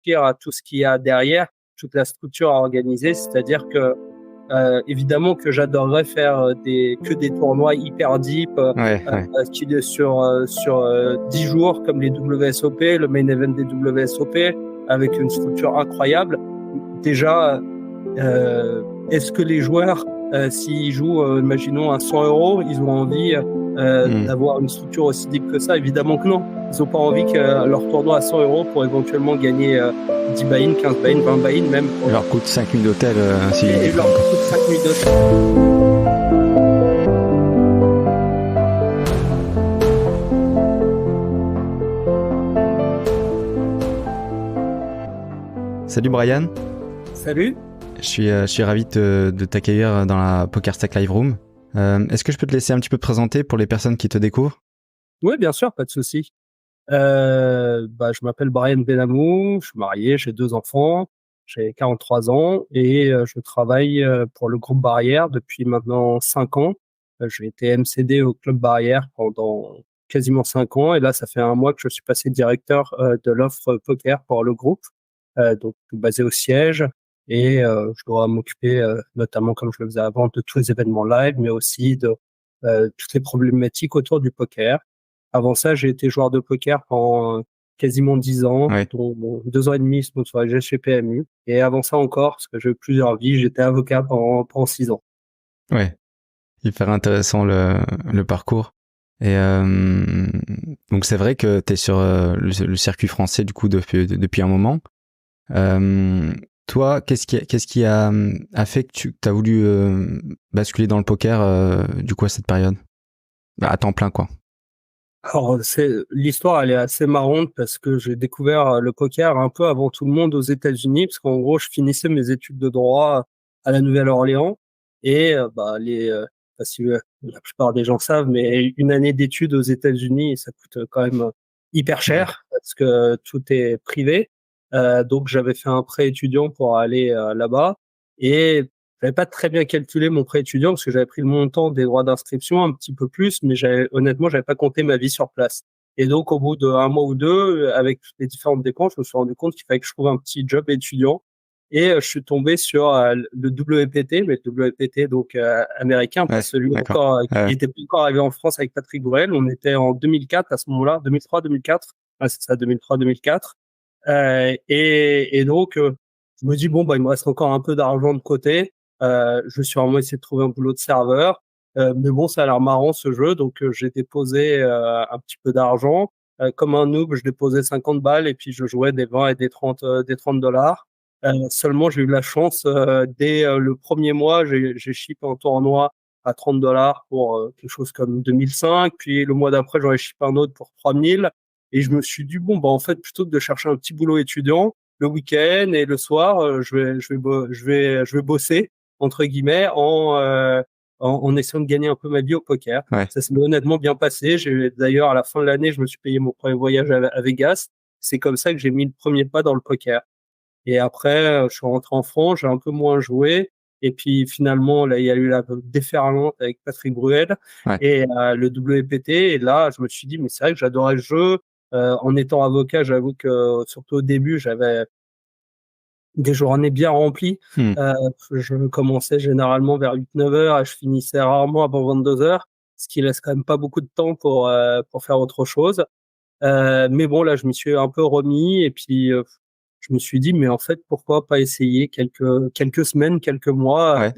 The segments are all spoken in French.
réfléchir à tout ce qu'il y a derrière, toute la structure à organiser. C'est-à-dire que évidemment que j'adorerais faire que des tournois hyper deep qui sur 10 jours comme les WSOP, le main event des WSOP, avec une structure incroyable. Déjà, est-ce que les joueurs, s'ils jouent, imaginons à 100 €, ils ont envie d'avoir une structure aussi deep que ça? Évidemment que non. Ils n'ont pas envie que leur tournoi à 100 € pour éventuellement gagner 10 buy-in, 15 buy-in, 20 buy-in même. Il leur coûte 5 nuits d'hôtel. Il leur coûte 5 nuits d'hôtel. Salut Brian. Salut. Je suis ravi de t'accueillir dans la PokerStack Live Room. Est-ce que je peux te laisser un petit peu te présenter pour les personnes qui te découvrent? Oui, bien sûr, pas de souci. Je m'appelle Brian Benamou, je suis marié, j'ai 2 enfants, j'ai 43 ans et je travaille pour le groupe Barrière depuis maintenant 5 ans. J'ai été MCD au club Barrière pendant quasiment 5 ans et là, ça fait 1 mois que je suis passé directeur de l'offre poker pour le groupe, donc basé au siège. Et je dois m'occuper notamment, comme je le faisais avant, de tous les événements live, mais aussi de toutes les problématiques autour du poker. Avant ça, j'ai été joueur de poker pendant quasiment 10 ans, dont 2 ans et demi sponsorisé chez PMU. Et avant ça encore, parce que j'ai eu plusieurs vies, j'étais avocat pendant 6 ans. Ouais, hyper intéressant le parcours. Et donc c'est vrai que tu es sur le circuit français du coup depuis un moment. Toi, qu'est-ce qui a fait que tu as voulu basculer dans le poker du coup à cette période? À temps plein quoi. Alors, l'histoire, elle est assez marrante parce que j'ai découvert le poker un peu avant tout le monde aux États-Unis, parce qu'en gros, je finissais mes études de droit à la Nouvelle-Orléans et si la plupart des gens savent, mais une année d'études aux États-Unis, ça coûte quand même hyper cher parce que tout est privé. Donc, j'avais fait un prêt étudiant pour aller là-bas et j'avais pas très bien calculé mon prêt étudiant parce que j'avais pris le montant des droits d'inscription un petit peu plus, mais honnêtement, j'avais pas compté ma vie sur place. Et donc, au bout d'1 mois ou 2, avec les différentes dépenses, je me suis rendu compte qu'il fallait que je trouve un petit job étudiant. Et je suis tombé sur le WPT, mais le WPT donc américain, pas celui encore qui était pas encore arrivé en France avec Patrick Bruel. On était en 2004 à ce moment-là, 2003-2004. Ah, c'est ça, 2003-2004. Et donc, je me dis bon, il me reste encore un peu d'argent de côté. Je vais sûrement essayer de trouver un boulot de serveur. Mais bon, ça a l'air marrant ce jeu, donc j'ai déposé un petit peu d'argent. Comme un noob, je déposais 50 balles et puis je jouais des 20 et des 30 $. Seulement, j'ai eu la chance dès le premier mois, j'ai shippé un tournoi à 30 $ pour quelque chose comme 2005. Puis le mois d'après, j'en ai shippé un autre pour 3000. Et je me suis dit bon, en fait, plutôt que de chercher un petit boulot étudiant, le week-end et le soir, je vais bosser entre guillemets en essayant de gagner un peu ma vie au poker. Ça s'est honnêtement bien passé. D'ailleurs, à la fin de l'année, je me suis payé mon premier voyage à Vegas. C'est comme ça que j'ai mis le premier pas dans le poker. Et après, je suis rentré en France, j'ai un peu moins joué. Et puis finalement, là, il y a eu la déferlante avec Patrick Bruel et le WPT. Et là, je me suis dit, mais c'est vrai que j'adorais le jeu. En étant avocat, j'avoue que surtout au début, j'avais des journées bien remplies. Je commençais généralement vers 8-9 heures et je finissais rarement avant 22 heures, ce qui laisse quand même pas beaucoup de temps pour faire autre chose. Mais bon, là, je m'y suis un peu remis et puis je me suis dit, mais en fait, pourquoi pas essayer quelques semaines, quelques mois,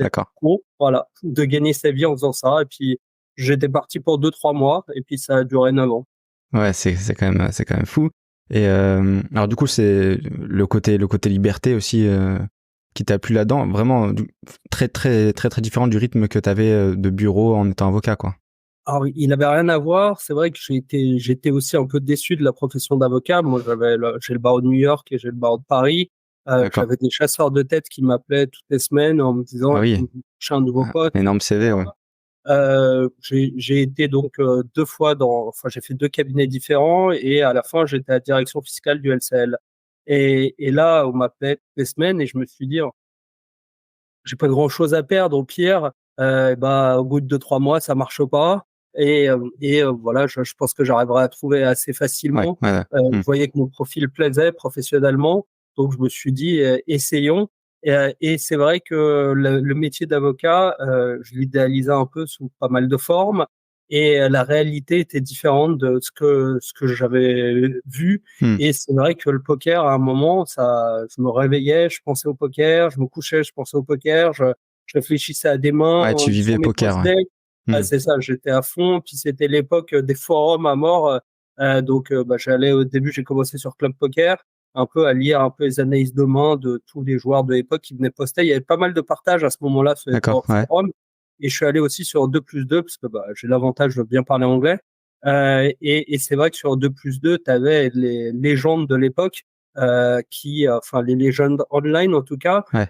voilà, de gagner sa vie en faisant ça. Et puis, j'étais parti pour 2-3 mois et puis ça a duré 9 ans. Ouais, c'est quand même fou. Et alors du coup, c'est le côté liberté aussi qui t'a plu là-dedans, vraiment très différent du rythme que t'avais de bureau en étant avocat, quoi. Alors, il n'avait rien à voir. C'est vrai que j'étais aussi un peu déçu de la profession d'avocat. Moi, j'ai le barreau de New York et j'ai le barreau de Paris. J'avais des chasseurs de tête qui m'appelaient toutes les semaines en me disant, j'ai un nouveau pote. Énorme CV, ouais. J'ai été donc 2 fois j'ai fait 2 cabinets différents et à la fin, j'étais à la direction fiscale du LCL. Et là, on m'appelait toutes les semaines et je me suis dit, j'ai pas grand chose à perdre. Au pire, au bout de 2-3 mois, ça marche pas. Et voilà, je pense que j'arriverai à trouver assez facilement. Je voyais que mon profil plaisait professionnellement. Donc je me suis dit essayons. Et c'est vrai que le métier d'avocat, je l'idéalisais un peu sous pas mal de formes, et la réalité était différente de ce que j'avais vu. Et c'est vrai que le poker, à un moment, je me réveillais, je pensais au poker, je me couchais, je pensais au poker, je réfléchissais à des mains Ouais, tu vivais sur mes poker, ouais. post-decks. C'est ça, j'étais à fond. Puis c'était l'époque des forums à mort. Donc, j'allais au début, j'ai commencé sur Club Poker, un peu à lire un peu les analyses de main de tous les joueurs de l'époque qui venaient poster. Il y avait pas mal de partages à ce moment-là sur les D'accord, ouais. forums. Et je suis allé aussi sur 2+2 parce que j'ai l'avantage de bien parler anglais. Et c'est vrai que sur 2+2, tu avais les légendes de l'époque enfin les légendes online en tout cas, Ouais.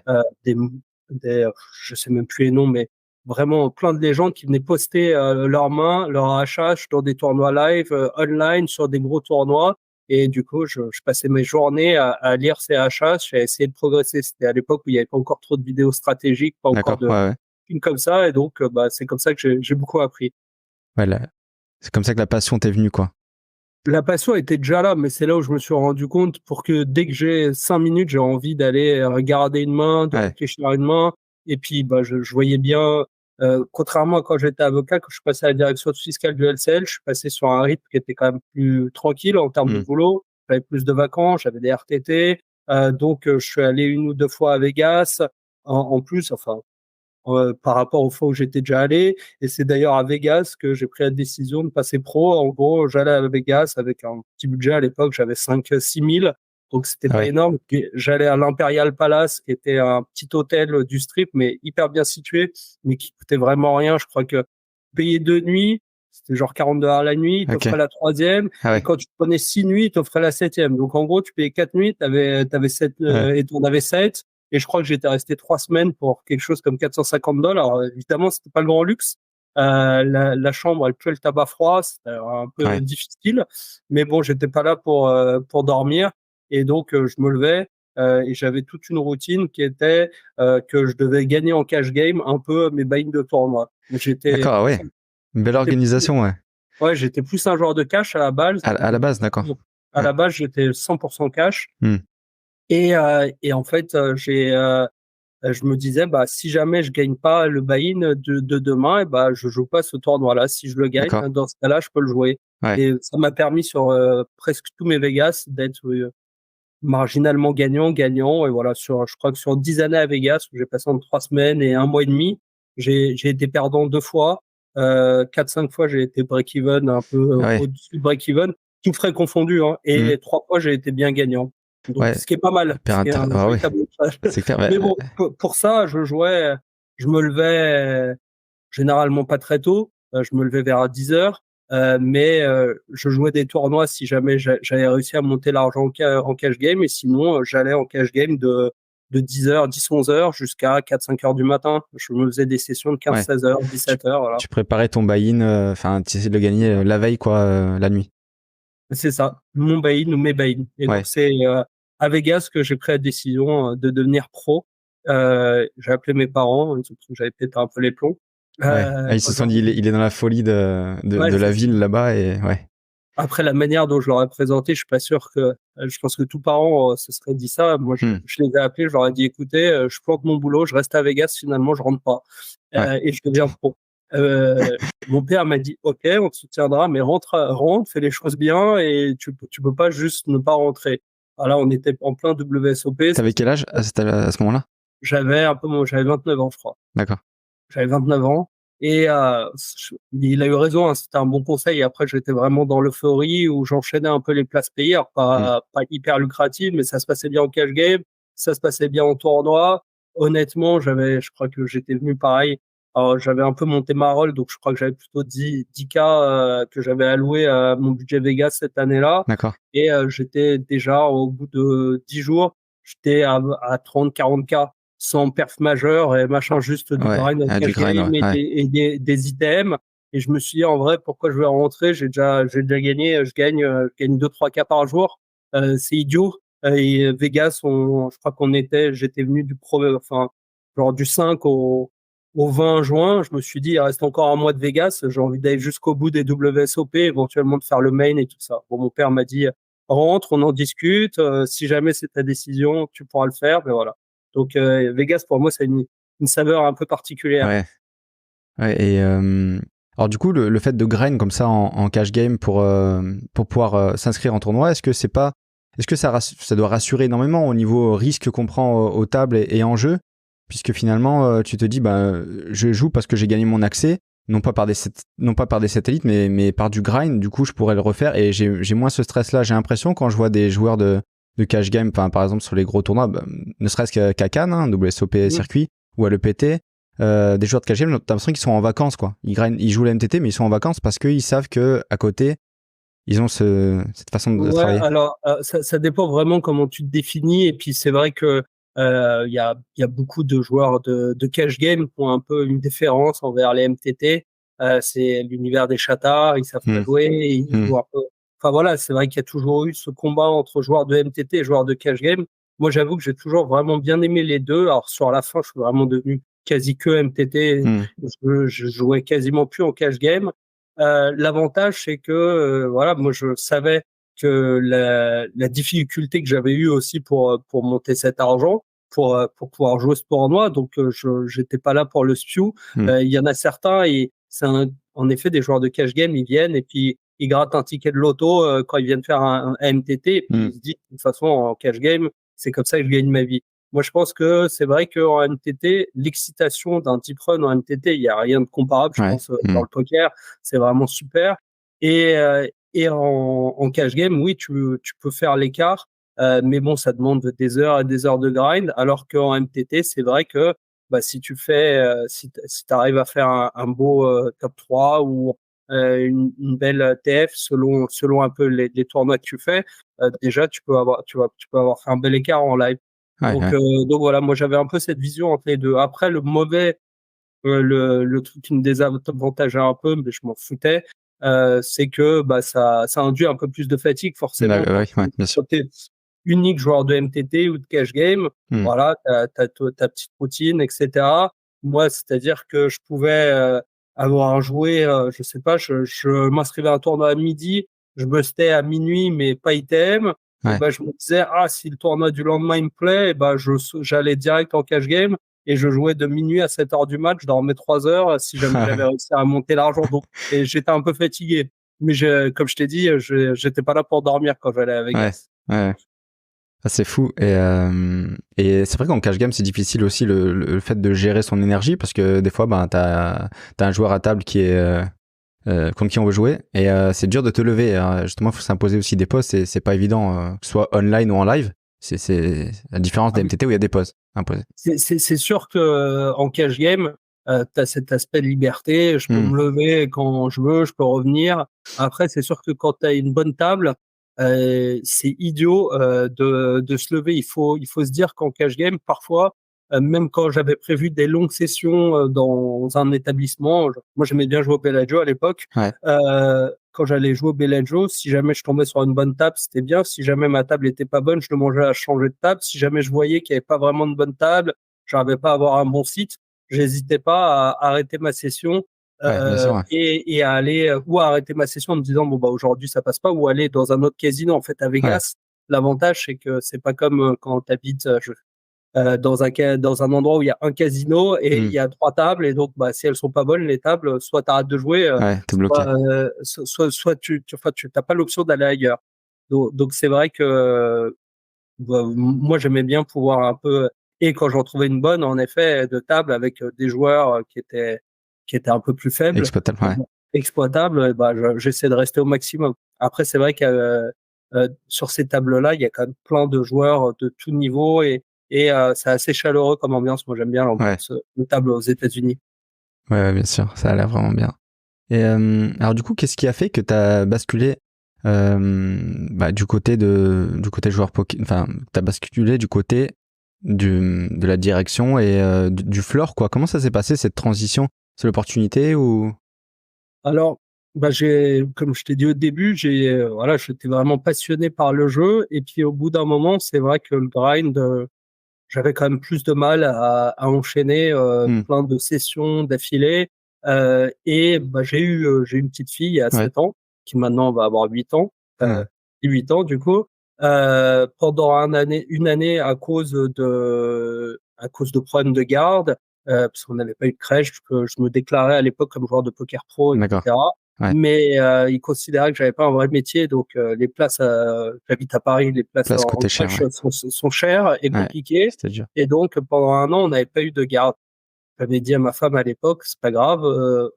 Je sais même plus les noms, mais vraiment plein de légendes qui venaient poster leurs mains, leurs HH dans des tournois live, online, sur des gros tournois. Et du coup, je passais mes journées à lire ces HH et à essayer de progresser. C'était à l'époque où il n'y avait pas encore trop de vidéos stratégiques, pas encore D'accord, de ouais, ouais. films comme ça. Et donc, c'est comme ça que j'ai beaucoup appris. Ouais, c'est comme ça que la passion t'est venue, quoi. La passion était déjà là, mais c'est là où je me suis rendu compte pour que dès que j'ai 5 minutes, j'ai envie d'aller regarder une main, de Ouais. réfléchir à une main. Et puis, je voyais bien, contrairement à quand j'étais avocat, quand je suis passé à la direction fiscale du LCL, je suis passé sur un rythme qui était quand même plus tranquille en termes de boulot. J'avais plus de vacances, j'avais des RTT. Donc, je suis allé 1 ou 2 fois à Vegas. En plus, enfin, par rapport aux fois où j'étais déjà allé. Et c'est d'ailleurs à Vegas que j'ai pris la décision de passer pro. En gros, j'allais à Vegas avec un petit budget à l'époque, j'avais 5-6 000. Donc, c'était Ah pas ouais. énorme. Puis, j'allais à l'Imperial Palace, qui était un petit hôtel du strip, mais hyper bien situé, mais qui coûtait vraiment rien. Je crois que payer 2 nuits, c'était genre $40 la nuit, Ok. t'offrais la troisième. Ah Et ouais. quand tu prenais 6 nuits, t'offrais la septième. Donc, en gros, tu payais 4 nuits, t'avais 7, Ouais. et t'en avais 7. Et je crois que j'étais resté 3 semaines pour quelque chose comme $450. Alors, évidemment, c'était pas le grand luxe. La chambre, elle puait le tabac froid, c'était un peu Ouais. difficile. Mais bon, j'étais pas là pour dormir. Et donc, je me levais, et j'avais toute une routine qui était que je devais gagner en cash game un peu mes buy-in de tournoi. J'étais, D'accord, ah ouais. Une belle j'étais plus, organisation, ouais. ouais, j'étais plus un joueur de cash à la base. À la base, d'accord. À Ouais. la base, j'étais 100% cash. Hmm. Et en fait, je me disais, si jamais je gagne pas le buy-in de demain, je joue pas ce tournoi-là. Si je le gagne, D'accord. dans ce cas-là, je peux le jouer. Ouais. Et ça m'a permis sur presque tous mes Vegas d'être marginalement gagnant. Et voilà, je crois que sur 10 années à Vegas, où j'ai passé entre 3 semaines et 1 mois et demi, j'ai été perdant 2 fois. 4-5 fois, j'ai été break-even, un peu Ah ouais. au-dessus de break-even, tout frais confondu, hein. Et Hmm. 3 fois, j'ai été bien gagnant. Donc, Ouais. ce qui est pas mal, ce qui est un Ah ouais. véritable avantage. C'est clair. Ouais. Mais bon, pour ça, je me levais généralement pas très tôt. Je me levais vers 10 heures. Mais je jouais des tournois si jamais j'avais réussi à monter l'argent en cash game. Et sinon, j'allais en cash game de 10 heures, 10-11 heures jusqu'à 4-5 heures du matin. Je me faisais des sessions de 15-16 heures, 17 heures. Voilà. Tu préparais ton buy-in, enfin, tu essayais de le gagner la veille, quoi, la nuit. C'est ça, mon buy-in ou mes buy-in. Et Ouais. donc, c'est à Vegas que j'ai pris la décision de devenir pro. J'ai appelé mes parents, j'avais pété un peu les plombs. Ouais. Ah, ils se sont dit, il est dans la folie Ouais, de c'est la ça. ville là-bas et ouais. Après, la manière dont je leur ai présenté, je suis pas sûr que, je pense que tout parent se serait dit ça. Moi, Hmm. je les ai appelés, je leur ai dit, écoutez, je plante mon boulot, je reste à Vegas, finalement, je rentre pas, Ouais. et je deviens pro. Mon père m'a dit, OK, on te soutiendra, mais rentre, fais les choses bien et tu peux pas juste ne pas rentrer. Voilà, on était en plein WSOP. T'avais quel âge à ce moment-là? J'avais 29 ans, je crois. D'accord. J'avais 29 ans. Et il a eu raison, hein, c'était un bon conseil. Et après, j'étais vraiment dans l'euphorie où j'enchaînais un peu les places payées. Alors, Hmm. pas hyper lucratives, mais ça se passait bien en cash game, ça se passait bien en tournoi. Honnêtement, je crois que j'étais venu pareil. Alors, j'avais un peu monté ma role, donc je crois que j'avais plutôt 10K que j'avais alloué à mon budget Vegas cette année-là. D'accord. Et j'étais déjà, au bout de 10 jours, j'étais à 30-40K sans perf majeur et machin, juste du Ouais. grind en Ah, du cash grind, game ouais. des items. Et je me suis dit, en vrai, pourquoi je vais rentrer? J'ai déjà gagné, je gagne 2-3K par jour. C'est idiot. Et Vegas, je crois j'étais venu enfin, genre du 5 au 20 juin. Je me suis dit, il reste encore un mois de Vegas. J'ai envie d'aller jusqu'au bout des WSOP, éventuellement de faire le main et tout ça. Bon, mon père m'a dit, rentre, on en discute. Si jamais c'est ta décision, tu pourras le faire. Mais voilà. Donc Vegas pour moi c'est une saveur un peu particulière. Ouais. Ouais, et alors du coup, le fait de grind comme ça en cash game pour pouvoir s'inscrire en tournoi, est-ce que ça doit rassurer énormément au niveau risque qu'on prend aux tables et en jeu, puisque finalement tu te dis bah je joue parce que j'ai gagné mon accès, non pas par des satellites, mais par du grind. Du coup, je pourrais le refaire et j'ai moins ce stress-là. J'ai l'impression quand je vois des joueurs de cash game, par exemple sur les gros tournois, bah, ne serait-ce qu'à Cannes, hein, WSOP circuit ou à l'EPT. Des joueurs de cash game, t'as l'impression qu'ils sont en vacances, quoi. Ils jouent la MTT, mais ils sont en vacances parce qu'ils savent que à côté, ils ont cette façon de Ouais, travailler. alors ça dépend vraiment comment tu te définis. Et puis c'est vrai que il y a beaucoup de joueurs de cash game qui ont un peu une déférence envers les MTT. C'est l'univers des chatards, ils savent pas Hmm. jouer, ils jouent un peu. Enfin voilà, c'est vrai qu'il y a toujours eu ce combat entre joueurs de MTT et joueurs de cash game. Moi, j'avoue que j'ai toujours vraiment bien aimé les deux. Alors sur la fin, je suis vraiment devenu quasi que MTT. Hmm. Je jouais quasiment plus en cash game. L'avantage, c'est que voilà, moi je savais que la difficulté que j'avais eue aussi pour monter cet argent, pour pouvoir jouer ce tournoi, donc je j'étais pas là pour le spew. Hmm. Il y en a certains et en effet des joueurs de cash game, ils viennent et puis ils grattent un ticket de loto quand ils viennent faire un MTT et puis Hmm. ils se disent de toute façon en cash game, c'est comme ça que je gagne ma vie. Moi, je pense que c'est vrai qu'en MTT, l'excitation d'un deep run en MTT, il y a rien de comparable, je Ouais. pense, dans le poker. C'est vraiment super. Et en cash game, oui, tu peux faire l'écart, mais bon, ça demande des heures et des heures de grind. Alors qu'en MTT, c'est vrai que bah, si tu fais, si t'arrives à faire un beau top 3 ou une belle TF selon un peu les tournois que tu fais, déjà tu peux avoir fait un bel écart en live. Ouais, ouais. Donc voilà, moi j'avais un peu cette vision entre les deux. Après, le mauvais, le truc qui me désavantageait un peu, mais je m'en foutais, c'est que bah ça induit un peu plus de fatigue forcément Ouais, ouais, bien sûr. quand t'es unique joueur de MTT ou de cash game. Hmm. Voilà, t'as ta petite routine, etc. Moi, c'est-à-dire que je pouvais avoir joué, je sais pas, je m'inscrivais à un tournoi à midi, je bustais à minuit, mais pas item. Et Ouais. ben je me disais ah si le tournoi du lendemain il me plaît, et ben j'allais direct en cash game et je jouais de minuit à 7 heures du match, je dormais 3 heures si jamais j'avais réussi à monter l'argent. Donc, et j'étais un peu fatigué. Mais comme je t'ai dit, j'étais pas là pour dormir quand j'allais à Ouais. Vegas. Ouais. Ah, c'est fou. Et c'est vrai qu'en cash game, c'est difficile aussi le fait de gérer son énergie parce que des fois, ben, t'as un joueur à table qui est contre qui on veut jouer et c'est dur de te lever. Hein. Justement, il faut s'imposer aussi des pauses. C'est pas évident, que ce soit online ou en live. C'est la différence Ah des oui. MTT où il y a des pauses imposées. C'est sûr que en cash game, tu as cet aspect de liberté. Je peux Hmm. me lever quand je veux, je peux revenir. Après, c'est sûr que quand tu as une bonne table, c'est idiot de se lever. Il faut se dire qu'en cash game, parfois, même quand j'avais prévu des longues sessions dans un établissement, moi j'aimais bien jouer au Bellagio à l'époque. Ouais. Quand j'allais jouer au Bellagio, si jamais je tombais sur une bonne table, c'était bien. Si jamais ma table était pas bonne, je demandais à changer de table. Si jamais je voyais qu'il n'y avait pas vraiment de bonne table, j'arrivais pas à avoir un bon site, j'hésitais pas à arrêter ma session Ouais, bien sûr. Ouais. et à aller ou à arrêter ma session en me disant bon bah aujourd'hui ça passe pas ou aller dans un autre casino. En fait, à Ouais. Vegas, l'avantage c'est que c'est pas comme quand t'habites dans un endroit où il y a un casino et il Hmm. y a 3 tables et donc bah si elles sont pas bonnes les tables, soit t'arrêtes de jouer, Ouais, t'es bloqué. soit tu t'as pas l'option d'aller ailleurs. Donc c'est vrai que bah, moi j'aimais bien pouvoir un peu et quand j'en trouvais une bonne en effet de table avec des joueurs qui étaient un peu plus faibles, Exploitable. Ouais. exploitables, bah j'essaie de rester au maximum. Après c'est vrai que sur ces tables-là, il y a quand même plein de joueurs de tout niveau et c'est assez chaleureux comme ambiance. Moi j'aime bien Ouais. l'ambiance de table aux États-Unis. Ouais, bien sûr. Ça a l'air vraiment bien. Et alors du coup, qu'est-ce qui a fait que t'as basculé bah, du côté joueur poker, enfin, t'as basculé du côté de la direction et du floor, quoi. Comment ça s'est passé cette transition? C'est l'opportunité ou? Alors, bah comme je t'ai dit au début, voilà, j'étais vraiment passionné par le jeu. Et puis au bout d'un moment, c'est vrai que le grind, j'avais quand même plus de mal à enchaîner Hmm. plein de sessions d'affilée. Et bah, j'ai eu une petite fille à Ouais. 7 ans, qui maintenant va avoir 8 ans. Hmm. 18 ans du coup, pendant une année à cause de problèmes de garde, parce qu'on n'avait pas eu de crèche, que je me déclarais à l'époque comme joueur de poker pro, D'accord. etc. Ouais. Mais ils considéraient que j'avais pas un vrai métier, donc les places, j'habite à Paris, les places Place en coûtait cher, crèche ouais. sont chères et Ouais, compliquées. c'était dur. Et donc pendant un an, on n'avait pas eu de garde. J'avais dit à ma femme à l'époque, c'est pas grave,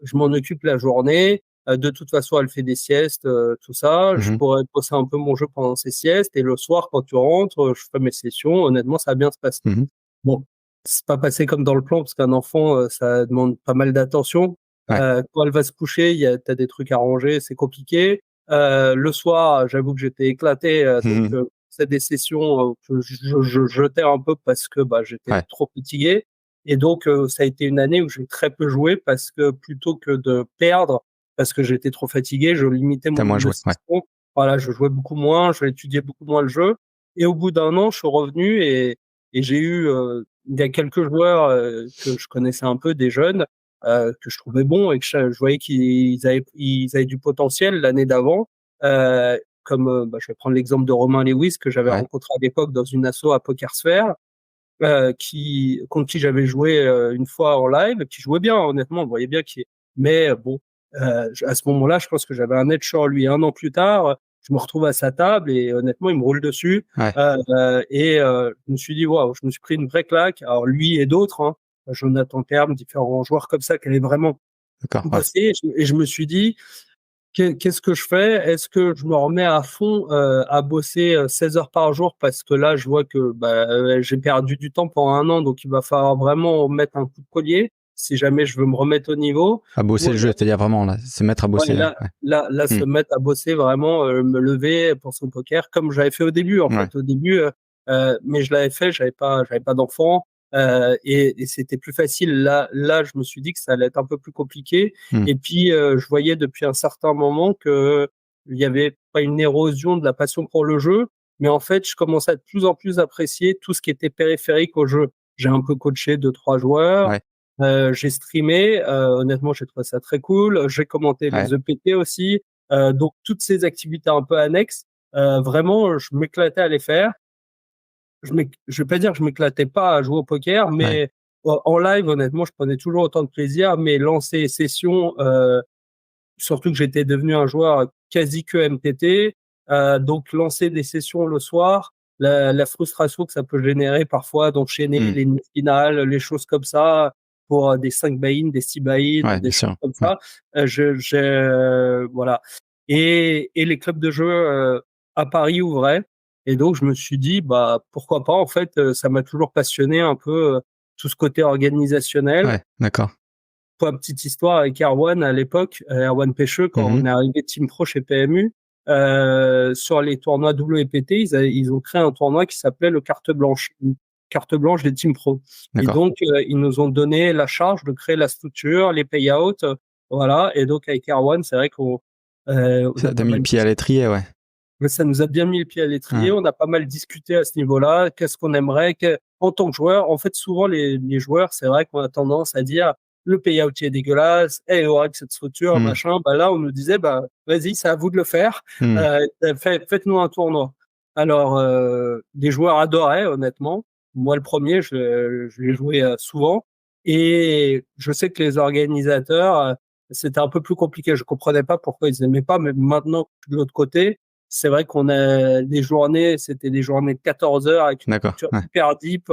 je m'en occupe la journée. De toute façon, elle fait des siestes, tout ça. Je Mhm. pourrais bosser un peu mon jeu pendant ces siestes et le soir, quand tu rentres, je fais mes sessions. Honnêtement, ça va bien se passer. Mhm. Bon, c'est pas passé comme dans le plan parce qu'un enfant, ça demande pas mal d'attention. Ouais. Quand elle va se coucher, t'as des trucs à ranger, c'est compliqué. Le soir, j'avoue que j'étais éclaté, donc Mhm. c'est des sessions que je jetais un peu parce que j'étais Ouais. trop fatigué. Et donc ça a été une année où j'ai très peu joué parce que plutôt que de perdre, parce que j'étais trop fatigué, je limitais mon T'as moins nombre de joué, ouais. sessions. Voilà, je jouais beaucoup moins, je étudiais beaucoup moins le jeu. Et au bout d'un an, je suis revenu et j'ai eu il y a quelques joueurs que je connaissais un peu, des jeunes, que je trouvais bons et que je voyais ils avaient du potentiel l'année d'avant. Comme je vais prendre l'exemple de Romain Lewis que j'avais Ouais. rencontré à l'époque dans une asso à PokerSphere, contre qui j'avais joué une fois en live, qui jouait bien, honnêtement, on voyait bien mais bon, à ce moment-là, je pense que j'avais un edge sur lui. Un an plus tard, je me retrouve à sa table et honnêtement, il me roule dessus. Ouais. Je me suis dit, waouh, je me suis pris une vraie claque. Alors lui et d'autres, hein, Jonathan Terme, différents joueurs comme ça qui allaient vraiment D'accord. Ouais. bosser. Et je me suis dit, qu'est-ce que je fais? Est-ce que je me remets à fond à bosser 16 heures par jour parce que là, je vois que j'ai perdu du temps pendant un an, donc il va falloir vraiment mettre un coup de collier si jamais je veux me remettre au niveau. À bosser Ou le jeu, c'est-à-dire vraiment là, se mettre à Ouais, bosser. là, Ouais. là, se mettre à bosser vraiment, me lever pour son poker, comme j'avais fait au début, en Ouais. fait. Au début, mais je l'avais fait, j'avais pas d'enfant, et c'était plus facile. Là, je me suis dit que ça allait être un peu plus compliqué. Mm. Et puis, je voyais depuis un certain moment que il y avait pas une érosion de la passion pour le jeu, mais en fait, je commençais à de plus en plus apprécier tout ce qui était périphérique au jeu. J'ai un peu coaché 2, 3 joueurs. Ouais. J'ai streamé, honnêtement, j'ai trouvé ça très cool. J'ai commenté Ouais. les EPT aussi. Donc toutes ces activités un peu annexes, vraiment, je m'éclatais à les faire. Je vais pas dire que je m'éclatais pas à jouer au poker, Ouais. mais en live, honnêtement, je prenais toujours autant de plaisir. Mais lancer les sessions, surtout que j'étais devenu un joueur quasi que MTT, donc lancer des sessions le soir, la frustration que ça peut générer parfois d'enchaîner Mm. les finales, les choses comme ça, pour des 5 buy-in, des 6 buy-in, Ouais, des bien choses sûr. comme Ouais. ça. Voilà. Et les clubs de jeu à Paris ouvraient. Et donc, je me suis dit, pourquoi pas, en fait, ça m'a toujours passionné un peu tout ce côté organisationnel. Ouais, d'accord. Pour la petite histoire avec Erwan à l'époque, Erwan Pêcheux, quand on Mhm. est arrivé Team Pro chez PMU, sur les tournois WPT, ils ont créé un tournoi qui s'appelait le Carte Blanche, une carte blanche des Team Pro. Et D'accord. donc, ils nous ont donné la charge de créer la structure, les payouts, voilà. Et donc, avec Erwan, c'est vrai on Ça a t'a pas mis le mal pied à l'étrier, ouais. mais ça nous a bien mis le pied à l'étrier. Ouais. On a pas mal discuté à ce niveau-là. Qu'est-ce qu'on aimerait en tant que joueur? En fait, souvent, les joueurs, c'est vrai qu'on a tendance à dire le payout est dégueulasse, il aura que cette structure, Mm. machin. Là, on nous disait, vas-y, c'est à vous de le faire. Mm. Faites-nous un tournoi. Alors, les joueurs adoraient, honnêtement. Moi, le premier, je l'ai joué souvent. Et je sais que les organisateurs, c'était un peu plus compliqué. Je comprenais pas pourquoi ils aimaient pas, mais maintenant, de l'autre côté, c'est vrai qu'on a des journées, c'était des journées de 14 heures avec une D'accord. structure Ouais. hyper deep.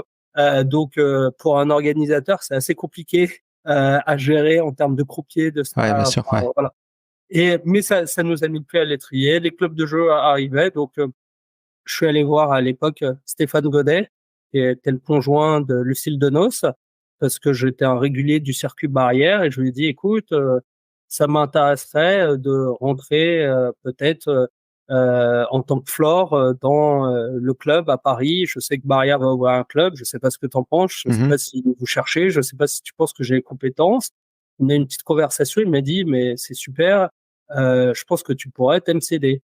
Donc, pour un organisateur, c'est assez compliqué à gérer en termes de croupier, de Ouais, bien staff. sûr. Ouais. Voilà. Mais ça nous a mis le pied à l'étrier. Les clubs de jeu arrivaient. Donc, je suis allé voir à l'époque Stéphane Godet, qui était le conjoint de Lucille Denos, parce que j'étais un régulier du circuit barrière et je lui ai dit, écoute, ça m'intéresserait de rentrer peut-être en tant que floor dans le club à Paris. Je sais que Barrière va ouvrir un club. Je sais pas ce que tu en penses. Je sais Mhm. pas si vous cherchez. Je sais pas si tu penses que j'ai les compétences. On a eu une petite conversation. Il m'a dit, mais c'est super. Je pense que tu pourrais être MCD.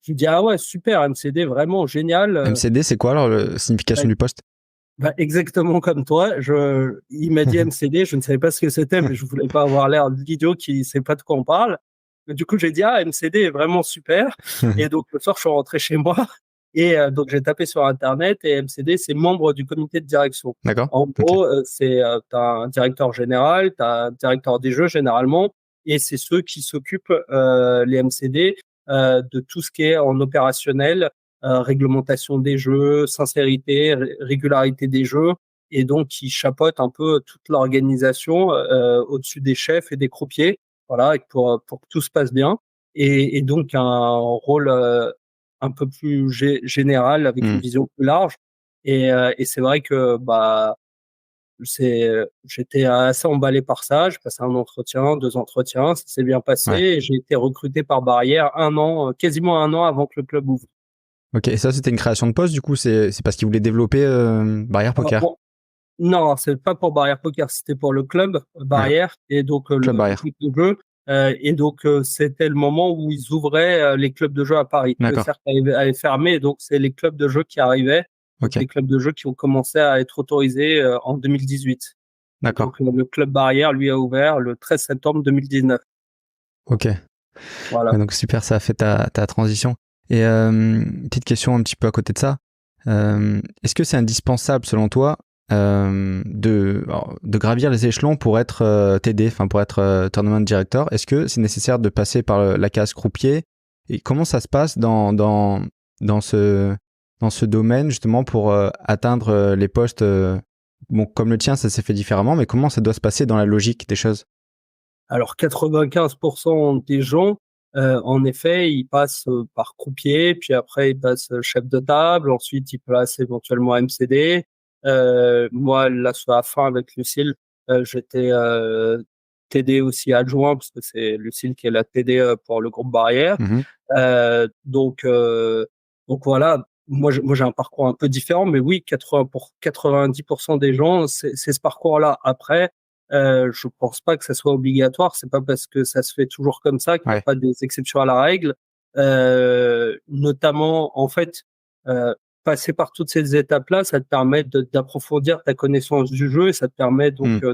Je lui dis, ah ouais, super, MCD, vraiment génial. MCD, c'est quoi alors la signification du poste? Exactement comme toi. Il m'a dit MCD, je ne savais pas ce que c'était, mais je voulais pas avoir l'air d'idiot qui sait pas de quoi on parle. Du coup, j'ai dit, ah, MCD est vraiment super. Et donc, le soir, je suis rentré chez moi. Et donc, j'ai tapé sur Internet et MCD, c'est membre du comité de direction. D'accord. En Ok. gros, t'as un directeur général, t'as un directeur des jeux généralement, et c'est ceux qui s'occupent, les MCD, de tout ce qui est en opérationnel, réglementation des jeux, sincérité, régularité des jeux, et donc qui chapeautent un peu toute l'organisation au-dessus des chefs et des croupiers, voilà, et pour que tout se passe bien. Et donc un rôle un peu plus général avec une Hmm. vision plus large. Et c'est vrai que bah j'étais assez emballé par ça. J'ai passé un entretien, deux entretiens, ça s'est bien passé. Ouais. Et j'ai été recruté par Barrière un an, quasiment un an avant que le club ouvre. Ok. Et ça, c'était une création de poste, du coup, c'est parce qu'ils voulaient développer Barrière Poker. Bon, non, c'est pas pour Barrière Poker, c'était pour le club Ouais. Barrière et donc Club le Barrière. club de jeu. Et donc c'était le moment où ils ouvraient les clubs de jeu à Paris. Le D'accord. cercle avait fermé, donc c'est les clubs de jeu qui arrivaient, donc Ok. les clubs de jeu qui ont commencé à être autorisés en 2018. Et D'accord. donc le club Barrière lui a ouvert le 13 septembre 2019. Ok. Voilà. Ouais, donc super, ça a fait ta transition. Et petite question un petit peu à côté de ça. Est-ce que c'est indispensable selon toi de gravir les échelons pour être TD, enfin pour être tournament director? Est-ce que c'est nécessaire de passer par la case croupier? Et comment ça se passe dans ce domaine justement pour atteindre les postes bon, comme le tien, ça s'est fait différemment, mais comment ça doit se passer dans la logique des choses? Alors 95% des gens, en effet, ils passent par croupier, puis après ils passent chef de table, ensuite ils passent éventuellement MCD. Moi, là, sur la fin avec Lucille, j'étais TD aussi adjoint, parce que c'est Lucille qui est la TD pour le groupe Barrière. Mhm. Euh, donc, euh, donc voilà, moi j'ai un parcours un peu différent, mais oui, 90% des gens, c'est ce parcours-là. Après, je pense pas que ça soit obligatoire. C'est pas parce que ça se fait toujours comme ça qu'il n'y a Ouais, pas des exceptions à la règle. Notamment, en fait, passer par toutes ces étapes-là, ça te permet d'approfondir ta connaissance du jeu et ça te permet donc hmm,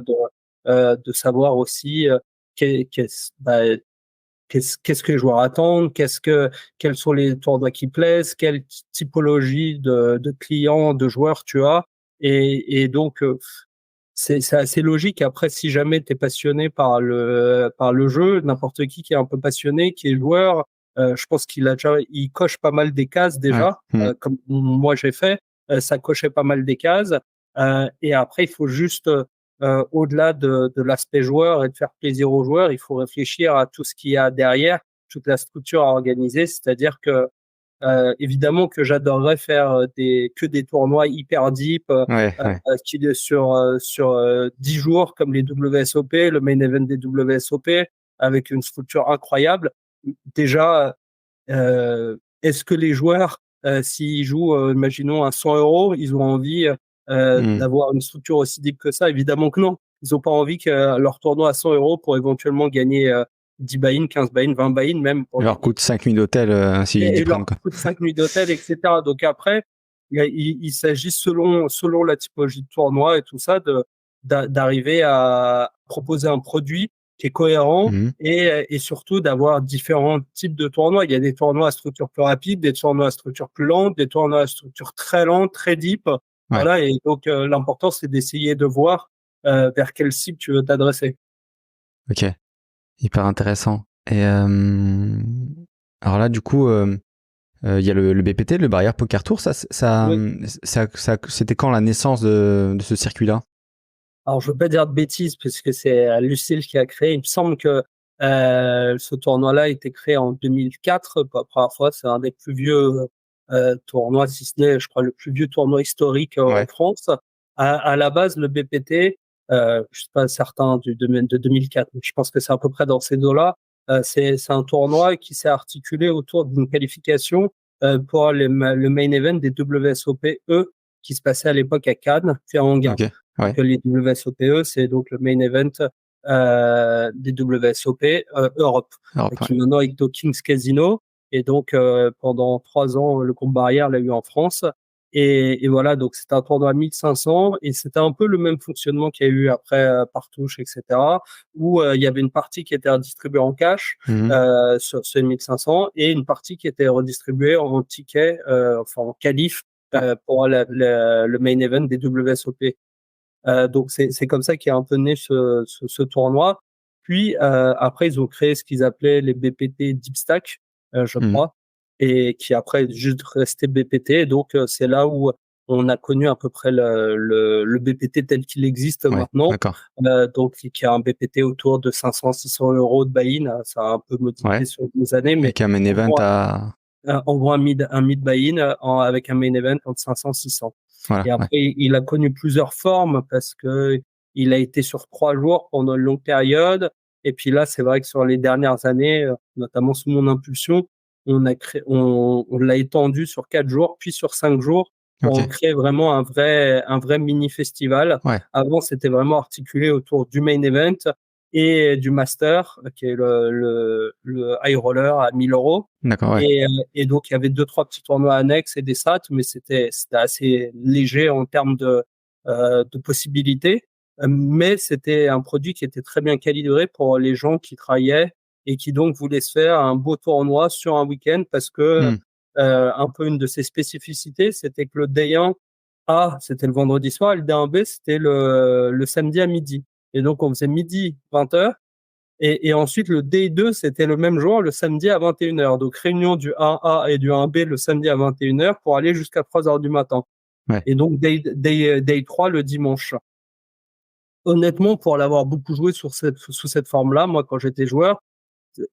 de savoir aussi bah, qu'est-ce que les joueurs attendent, quels sont les tournois qui plaisent, quelle typologie de clients, de joueurs tu as. Et donc, c'est assez logique. Après, si jamais tu es passionné par le jeu, n'importe qui est un peu passionné, qui est joueur, je pense il coche pas mal des cases ouais, déjà, hmm, comme moi j'ai fait, ça cochait pas mal des cases. Et après, il faut juste, au-delà de l'aspect joueur et de faire plaisir aux joueurs, il faut réfléchir à tout ce qu'il y a derrière, toute la structure à organiser, c'est-à-dire que évidemment que j'adorerais faire que des tournois hyper deep ouais, ouais, sur 10 jours comme les WSOP, le main event des WSOP avec une structure incroyable. Déjà, est-ce que les joueurs, s'ils jouent, imaginons à 100 euros, ils ont envie hmm. d'avoir une structure aussi deep que ça? Évidemment que non. Ils n'ont pas envie que leur tournoi à 100 euros pour éventuellement gagner 10 buy-in, 15 buy-in, 20 buy-in même pour Il leur gagner coûte 5 nuits d'hôtel s'ils y et prennent, leur quoi. coûte 5 nuits d'hôtel, etc. Donc après, il s'agit selon la typologie de tournoi et tout ça d'arriver à proposer un produit qui est cohérent Mhm. et surtout d'avoir différents types de tournois. Il y a des tournois à structure plus rapide, des tournois à structure plus lente, des tournois à structure très lente, très deep. Ouais, Voilà. Et donc l'important c'est d'essayer de voir vers quelle cible tu veux t'adresser. ok, hyper intéressant. Et alors là, du coup, il y a le BPT, le Barrière Poker Tour. Oui. C'était quand la naissance de ce circuit-là? Alors, je veux pas dire de bêtises puisque c'est Lucille qui a créé. Il me semble que ce tournoi-là a été créé en 2004 pour la première fois. C'est un des plus vieux tournois, si ce n'est, je crois, le plus vieux tournoi historique en Ouais, France. À la base, le BPT, je suis pas certain du domaine de 2004, mais je pense que c'est à peu près dans ces eaux-là. C'est un tournoi qui s'est articulé autour d'une qualification pour le main event des WSOP E qui se passait à l'époque à Cannes, puis à Enghien. ok, Donc, ouais, les WSOPE, c'est donc le main event des WSOP Europe, Europe, ouais. qui maintenant est au Kings Casino. Et donc, pendant 3 ans, le groupe Barrière l'a eu en France. Et voilà, donc c'était un tournoi à 1500 et c'était un peu le même fonctionnement qu'il y a eu après Partouche, etc. Où il y avait une partie qui était redistribuée en cash Mhm. sur ce 1500 et une partie qui était redistribuée en ticket, enfin en qualif pour le main event des WSOP. Donc c'est comme ça qu'est un peu né ce tournoi. Puis après ils ont créé ce qu'ils appelaient les BPT Deep Stack, je Mhm. crois, et qui après est juste resté BPT. Et donc c'est là où on a connu à peu près le BPT tel qu'il existe Ouais, maintenant. d'accord. Donc qui a un BPT autour de 500-600 euros de buy-in. Ça a un peu modifié Ouais. sur les années, mais Avec un main en event gros, à... un mid buy-in avec un main event entre 500-600. Voilà, Et ouais. après, il a connu plusieurs formes parce que il a été sur 3 jours pendant une longue période. Et puis là, c'est vrai que sur les dernières années, notamment sous mon impulsion, on l'a étendu sur 4 jours, puis sur 5 jours pour Ok. en créer vraiment un vrai mini festival. Ouais, Avant, c'était vraiment articulé autour du main event et du master, qui est le high roller à 1000 euros. d'accord, ouais. Et donc, il y avait 2, 3 petits tournois annexes et des sats, mais c'était assez léger en termes de possibilités. Mais c'était un produit qui était très bien calibré pour les gens qui travaillaient et qui donc voulaient se faire un beau tournoi sur un week-end parce que Hmm. un peu une de ses spécificités, c'était que le day 1 A, c'était le vendredi soir, et le day 1 B, c'était le samedi à midi. Et donc, on faisait midi, 20h. Et ensuite, le D2, c'était le même jour, le samedi à 21h. Donc, réunion du 1A et du 1B le samedi à 21h pour aller jusqu'à 3h du matin. Ouais. Et donc, day 3 le dimanche. Honnêtement, pour l'avoir beaucoup joué sous cette forme-là, moi, quand j'étais joueur,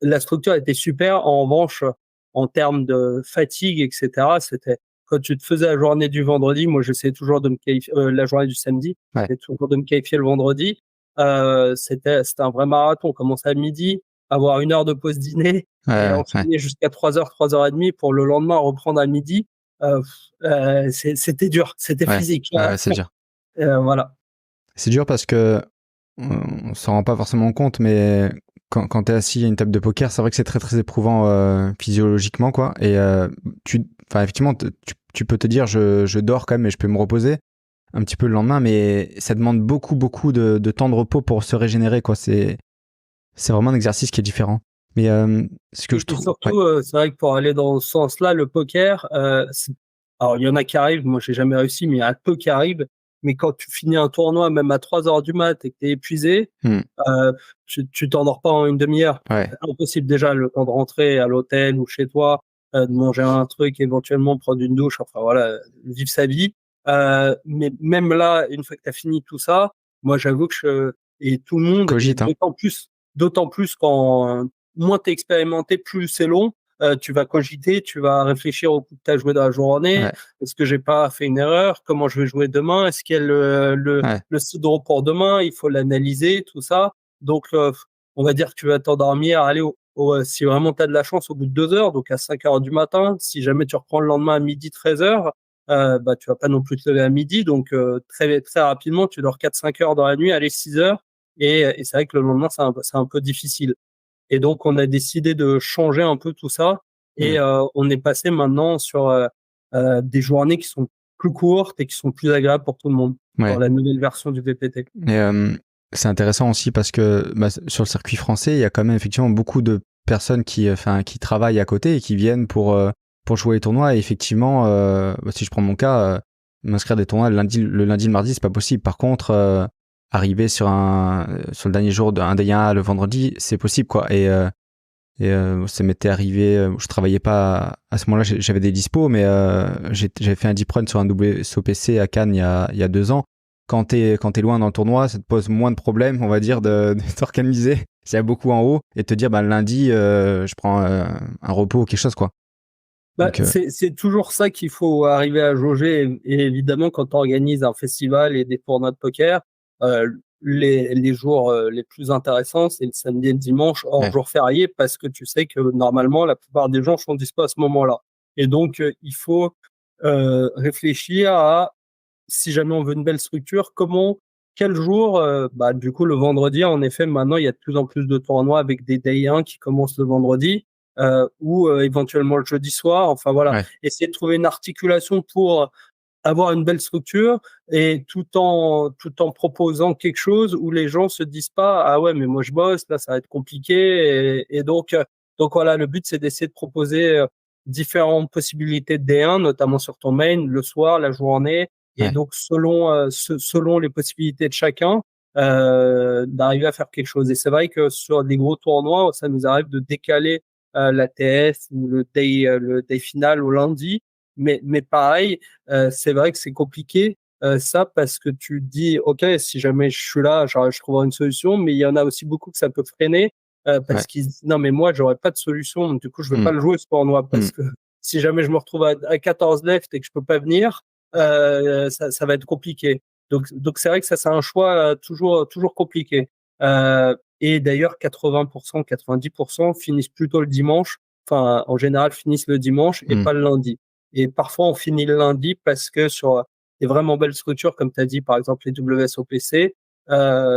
la structure était super. En revanche, en termes de fatigue, etc., c'était quand tu te faisais la journée du vendredi, moi j'essayais toujours de me qualifier, la journée du samedi, Ouais. j'essayais toujours de me qualifier le vendredi. C'était un vrai marathon. Commencer à midi, avoir 1 heure de pause dîner et Ouais, ouais. enchaîner jusqu'à 3h, 3h30 pour le lendemain reprendre à midi. C'était dur, c'était Ouais, physique. ouais, ouais, c'est dur. Voilà. C'est dur parce que on s'en rend pas forcément compte, mais quand t'es assis à une table de poker, c'est vrai que c'est très très éprouvant physiologiquement, quoi. Et enfin effectivement, tu peux te dire je dors quand même et je peux me reposer un petit peu le lendemain, mais ça demande beaucoup beaucoup de temps de repos pour se régénérer, quoi. C'est vraiment un exercice qui est différent. Mais ce que je Et trouve, ouais, surtout, c'est vrai que pour aller dans ce sens-là, le poker, alors il y en a qui arrivent, moi j'ai jamais réussi, mais il y en a peu qui arrivent. Mais quand tu finis un tournoi, même à 3h du mat et que tu es épuisé, hmm, euh, tu t'endors pas en une demi-heure. ouais, C'est impossible déjà le temps de rentrer à l'hôtel ou chez toi, de manger un truc, éventuellement prendre une douche, enfin voilà, vivre sa vie. Mais même là, une fois que tu as fini tout ça, moi j'avoue que et tout le tu monde, et cogites, hein. d'autant plus quand moins t'es expérimenté, plus c'est long. Tu vas cogiter, tu vas réfléchir au coup que tu as joué dans la journée. Ouais, Est-ce que j'ai pas fait une erreur? Comment je vais jouer demain? Est-ce qu'il y a ouais, le pseudo pour demain? Il faut l'analyser, tout ça. Donc, on va dire que tu vas t'endormir, aller si vraiment tu as de la chance, au bout de 2 heures, donc à 5 heures du matin. Si jamais tu reprends le lendemain à midi, 13h, bah, tu vas pas non plus te lever à midi. Donc, très, très rapidement, tu dors 4-5 heures dans la nuit, allez 6 heures. Et c'est vrai que le lendemain, c'est un peu difficile. Et donc, on a décidé de changer un peu tout ça. hmm, Et on est passé maintenant sur des journées qui sont plus courtes et qui sont plus agréables pour tout le monde dans ouais. la nouvelle version du VPT. Et c'est intéressant aussi parce que bah, sur le circuit français, il y a quand même effectivement beaucoup de personnes qui travaillent à côté et qui viennent pour jouer les tournois. Et effectivement, bah, si je prends mon cas, m'inscrire des tournois le lundi, le mardi, c'est pas possible. Par contre, arriver sur le dernier jour d'un day 1 le vendredi, c'est possible, quoi. Ça m'était arrivé, je travaillais pas à ce moment-là, j'avais des dispos, mais j'avais fait un deep run sur un WSOPC à Cannes il y a 2 ans. Quand t'es loin dans le tournoi, ça te pose moins de problèmes, on va dire, de t'organiser. S'il y a beaucoup en haut et te dire, bah, lundi, je prends un repos ou quelque chose, quoi. Bah, Donc, c'est toujours ça qu'il faut arriver à jauger. Et évidemment, quand tu organises un festival et des tournois de poker, les jours les plus intéressants, c'est le samedi et le dimanche hors ouais, jour férié parce que tu sais que normalement, la plupart des gens sont dispo à ce moment-là. Et donc, il faut réfléchir à, si jamais on veut une belle structure, quel jour, bah, du coup, le vendredi, en effet, maintenant, il y a de plus en plus de tournois avec des day 1 qui commencent le vendredi, ou éventuellement le jeudi soir. Enfin, voilà. ouais, Essayer de trouver une articulation pour avoir une belle structure et tout en proposant quelque chose où les gens se disent pas ah ouais mais moi je bosse là ça va être compliqué et donc voilà le but c'est d'essayer de proposer différentes possibilités de D1 notamment sur ton main le soir la journée et Ouais, donc selon les possibilités de chacun d'arriver à faire quelque chose et c'est vrai que sur des gros tournois ça nous arrive de décaler la TS ou le day final au lundi mais pareil c'est vrai que c'est compliqué ça parce que tu te dis ok si jamais je suis là je trouverai une solution mais il y en a aussi beaucoup que ça peut freiner ouais. parce qu'ils disent non mais moi j'aurais pas de solution donc du coup je vais Hmm, pas le jouer ce tournoi hmm. parce que si jamais je me retrouve à 14 left et que je peux pas venir ça va être compliqué donc c'est vrai que ça c'est un choix toujours compliqué et d'ailleurs 80% 90% finissent plutôt le dimanche enfin en général finissent le dimanche et Hmm. pas le lundi et parfois, on finit le lundi parce que sur des vraiment belles structures, comme tu as dit, par exemple les WSOPC,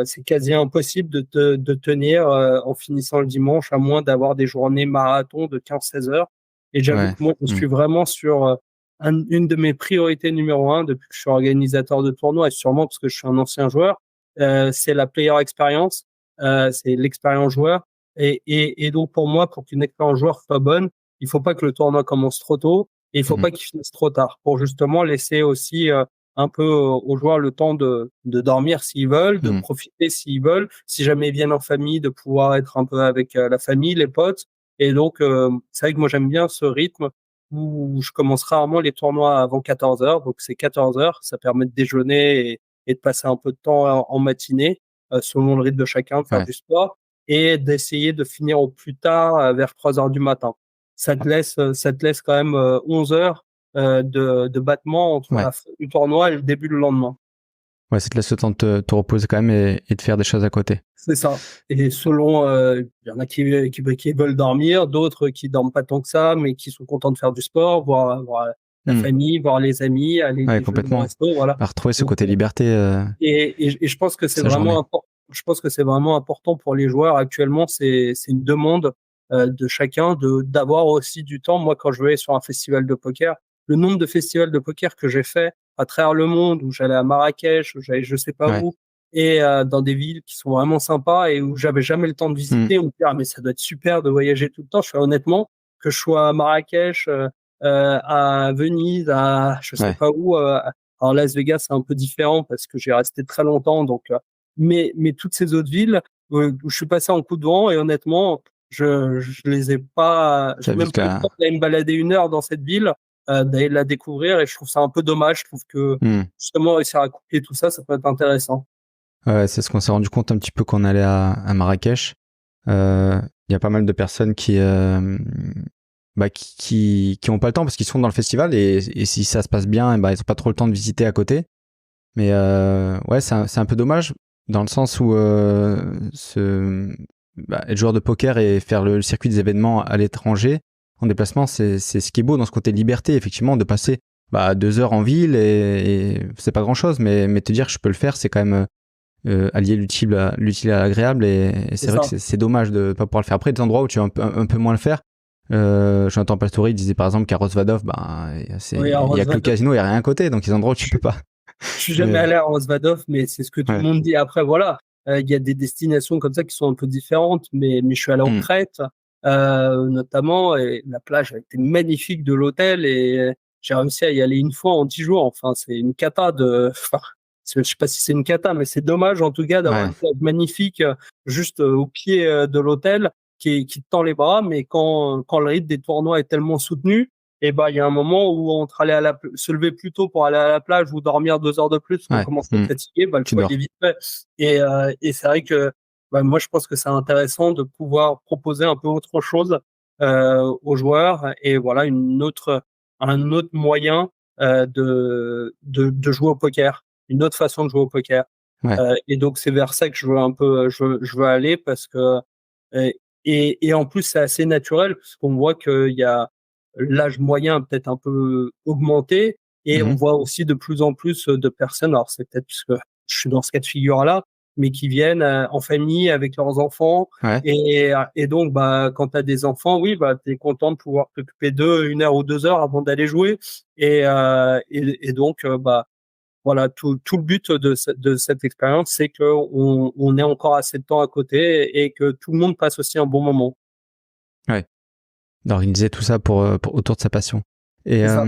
c'est quasi impossible de tenir en finissant le dimanche, à moins d'avoir des journées marathon de 15-16 heures. Et j'avoue Ouais. que moi, je Hmm. suis vraiment sur une de mes priorités numéro un depuis que je suis organisateur de tournois, et sûrement parce que je suis un ancien joueur, c'est la player experience, c'est l'expérience joueur. Et donc, pour moi, pour qu'une expérience joueur soit bonne, il faut pas que le tournoi commence trop tôt. Et il faut Hmm. pas qu'ils finissent trop tard pour justement laisser aussi un peu aux joueurs le temps de dormir s'ils veulent, de Hmm. profiter s'ils veulent, si jamais ils viennent en famille, de pouvoir être un peu avec la famille, les potes. Et donc, c'est vrai que moi, j'aime bien ce rythme où je commence rarement les tournois avant 14 heures. Donc, c'est 14 heures. Ça permet de déjeuner et de passer un peu de temps en matinée, selon le rythme de chacun, de faire Ouais. du sport et d'essayer de finir au plus tard vers 3 heures du matin ça te laisse quand même 11 heures de battement entre Ouais. la fin du tournoi et le début le lendemain. Ouais, ça te laisse le temps de te reposer quand même et de faire des choses à côté. C'est ça. Et selon, il y en a qui veulent dormir, d'autres qui dorment pas tant que ça, mais qui sont contents de faire du sport, voir la Hmm. famille, voir les amis, aller Ouais, déjeuner au complètement. resto, voilà. Bah, retrouver ce Donc, côté liberté et je pense que c'est sa vraiment journée. important. Je pense que c'est vraiment important pour les joueurs actuellement. C'est une demande de chacun d'avoir aussi du temps. Moi, quand je vais sur un festival de poker, le nombre de festivals de poker que j'ai fait à travers le monde, où j'allais à Marrakech, où j'allais je sais pas Ouais. où, et dans des villes qui sont vraiment sympas et où j'avais jamais le temps de Hmm. visiter, on me dit ah mais ça doit être super de voyager tout le temps. Je fais honnêtement que je sois à Marrakech, à Venise, à je sais Ouais. pas où. Alors Las Vegas c'est un peu différent parce que j'ai resté très longtemps donc mais toutes ces autres villes où je suis passé en coup de vent et honnêtement je les ai pas j'ai T'as vu même que pas eu le temps d'aller me balader 1 heure dans cette ville d'aller la découvrir et je trouve ça un peu dommage je trouve que Hmm. justement réussir à couper tout ça peut être intéressant. Ouais, c'est ce qu'on s'est rendu compte un petit peu quand on allait à Marrakech. Il y a pas mal de personnes qui ont pas le temps parce qu'ils sont dans le festival et si ça se passe bien, et bah, ils ont pas trop le temps de visiter à côté. Mais ouais, c'est un peu dommage dans le sens où être joueur de poker et faire le circuit des événements à l'étranger en déplacement, c'est ce qui est beau dans ce côté liberté, effectivement, de passer 2 heures en ville et c'est pas grand chose, mais te dire que je peux le faire, c'est quand même allier l'utile à l'agréable et C'est c'est vrai que ça. c'est dommage de pas pouvoir le faire. Après, des endroits où tu vas un peu moins le faire. Jonathan Pastore disait par exemple qu'à Rosvadov, Oui, à il y a que le Rosvadov. casino et rien à côté, donc il y a des endroits où Je tu peux pas. je suis jamais Mais allé à Rosvadov, mais c'est ce que tout le ouais. monde dit. Après, voilà, il y a des destinations comme ça qui sont un peu différentes, mais je suis allé en Hmm. Crète, notamment, et la plage a été magnifique de l'hôtel et j'ai réussi à y aller une fois en 10 jours. Enfin, c'est une cata enfin, je sais pas si c'est une cata, mais c'est dommage en tout cas d'avoir Ouais. une plage magnifique juste au pied de l'hôtel qui te tend les bras, mais quand le rythme des tournois est tellement soutenu et ben il y a un moment où entre aller se lever plus tôt pour aller à la plage ou dormir 2 heures de plus parce qu'on Ouais. commence à être Hmm. fatigué, le Tu choix il est dors. vite fait. Et c'est vrai que moi je pense que c'est intéressant de pouvoir proposer un peu autre chose aux joueurs et voilà un autre moyen de jouer au poker, une autre façon de jouer au poker. Ouais. Et donc c'est vers ça que je veux un peu je veux aller parce que euh, et en plus c'est assez naturel parce qu'on voit qu'il y a l'âge moyen a peut-être un peu augmenté et on Mhm. voit aussi de plus en plus de personnes. Alors c'est peut-être puisque je suis dans ce cas de figure-là, mais qui viennent en famille avec leurs enfants. Ouais. Et donc, bah, quand tu as des enfants, oui, bah, tu es content de pouvoir t'occuper d'eux 1 heure ou 2 heures avant d'aller jouer. Et donc, bah, voilà, tout le but de cette expérience, c'est qu'on ait encore assez de temps à côté et que tout le monde passe aussi un bon moment. Ouais. D'organiser tout ça autour de sa passion. Et C'est ça.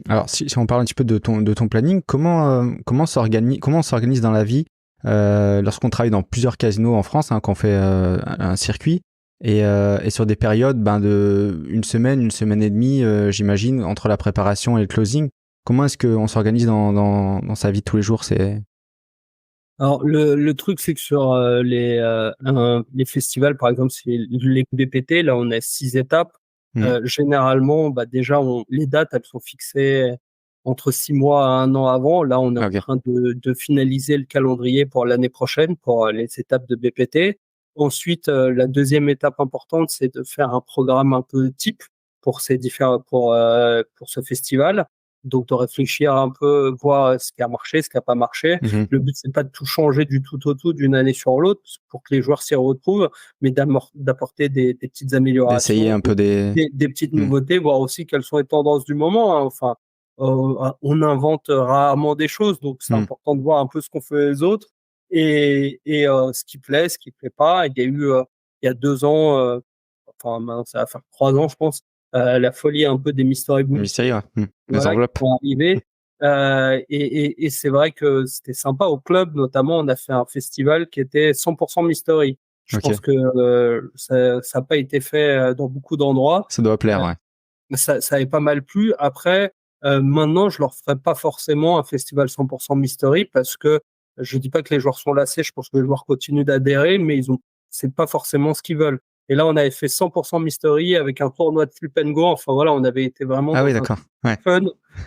alors, si on parle un petit peu de ton planning, comment on s'organise dans la vie lorsqu'on travaille dans plusieurs casinos en France, hein, qu'on fait un circuit et sur des périodes de une semaine et demie, j'imagine, entre la préparation et le closing. Comment est-ce qu'on s'organise dans sa vie de tous les jours? Alors le truc, c'est que sur les festivals, par exemple, c'est les BPT, là on a 6 étapes. Mhm. Généralement, bah déjà les dates, elles sont fixées entre 6 mois à 1 an avant. Là, on est en Ok. train de finaliser le calendrier pour l'année prochaine pour les étapes de BPT. Ensuite, la deuxième étape importante, c'est de faire un programme un peu type pour ces différents pour ce festival. Donc de réfléchir un peu, voir ce qui a marché, ce qui a pas marché. Mhm. Le but, c'est pas de tout changer du tout au tout d'une année sur l'autre pour que les joueurs s'y retrouvent, mais d'apporter des petites D'essayer améliorations, un peu des. des petites Mhm. nouveautés, voir aussi quelles sont les tendances du moment, hein. Enfin, on invente rarement des choses, donc c'est Mhm. important de voir un peu ce qu'ont fait les autres et ce qui plaît, ce qui plaît pas. Il y a eu il y a 2 ans, enfin maintenant ça va faire 3 ans, je pense, la folie un peu des Mystery Le Bulls mystérieux, ouais. Les voilà, qui enveloppes. sont arrivés. Et c'est vrai que c'était sympa au club, notamment, on a fait un festival qui était 100% Mystery. Je Ok. pense que ça n'a pas été fait dans beaucoup d'endroits. Ça doit plaire, Euh, ouais. mais ça avait pas mal plu. Après, maintenant, je leur ferai pas forcément un festival 100% Mystery parce que je dis pas que les joueurs sont lassés. Je pense que les joueurs continuent d'adhérer, mais c'est pas forcément ce qu'ils veulent. Et là, on avait fait 100% Mystery avec un tournoi de flip and go. Enfin voilà, on avait été vraiment Ah oui, dans un d'accord. Ouais. fun.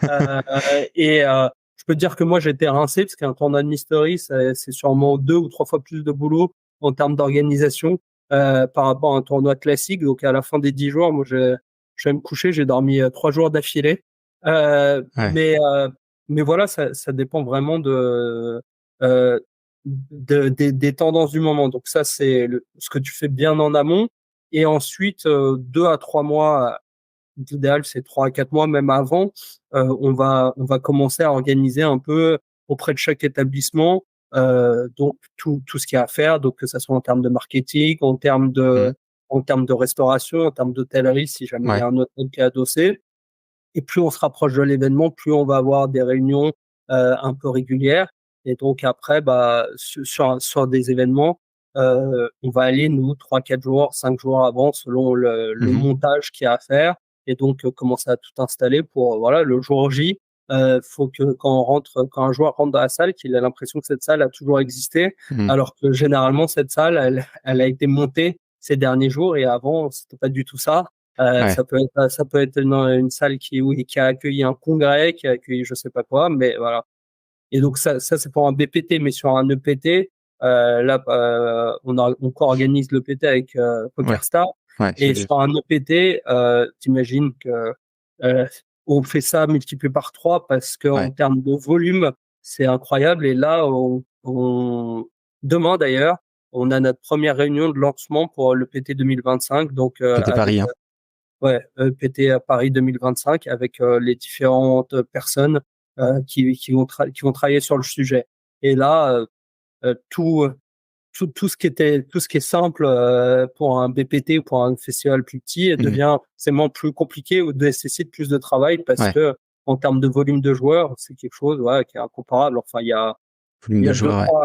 Euh, je peux te dire que moi, j'ai été rincé parce qu'un tournoi de Mystery, c'est sûrement 2 ou 3 fois plus de boulot en termes d'organisation par rapport à un tournoi classique. Donc, à la fin des 10 jours, moi, je vais me coucher. J'ai dormi 3 jours d'affilée. Euh, Ouais. mais, euh, mais voilà, ça dépend vraiment euh, des tendances du moment. Donc, ça, c'est ce que tu fais bien en amont. Et ensuite, 2 à 3 mois. L'idéal, c'est 3 à 4 mois, même avant. On va commencer à organiser un peu auprès de chaque établissement, donc tout ce qu'il y a à faire, donc que ça soit en termes de marketing, Mhm. en termes de restauration, en termes d'hôtellerie, si jamais il y Ouais. a un hôtel qui est adossé. Et plus on se rapproche de l'événement, plus on va avoir des réunions un peu régulières. Et donc après, bah, sur des événements, on va aller, nous, 3, 4 jours, 5 jours avant, selon le Mhm. montage qu'il y a à faire. Et donc, commencer à tout installer pour, voilà, le jour J. Faut que quand un joueur rentre dans la salle, qu'il ait l'impression que cette salle a toujours existé, Mhm. alors que généralement, cette salle, elle a été montée ces derniers jours et avant, c'était pas du tout ça. Ouais. Ça peut être une salle oui, qui a accueilli un congrès, qui a accueilli je sais pas quoi, mais voilà. Et donc ça c'est pour un BPT, mais sur un EPT, là, on co-organise l'EPT avec Ouais. PokerStar. Ouais. Et sur un EPT, t'imagines que euh, on fait ça multiplié par 3 parce qu'en Ouais. termes de volume, c'est incroyable. Et là, demain d'ailleurs, on a notre première réunion de lancement pour l'EPT 2025, donc Pété avec Paris, hein. ouais, PT à Paris 2025 avec les différentes personnes qui vont travailler sur le sujet. Et là, tout ce qui est simple pour un BPT ou pour un festival plus petit Mhm. devient forcément plus compliqué ou nécessite plus de travail parce Ouais. que en termes de volume de joueurs, c'est quelque chose ouais, qui est incomparable. Enfin, Volume il y de a deux joueurs, ouais. trois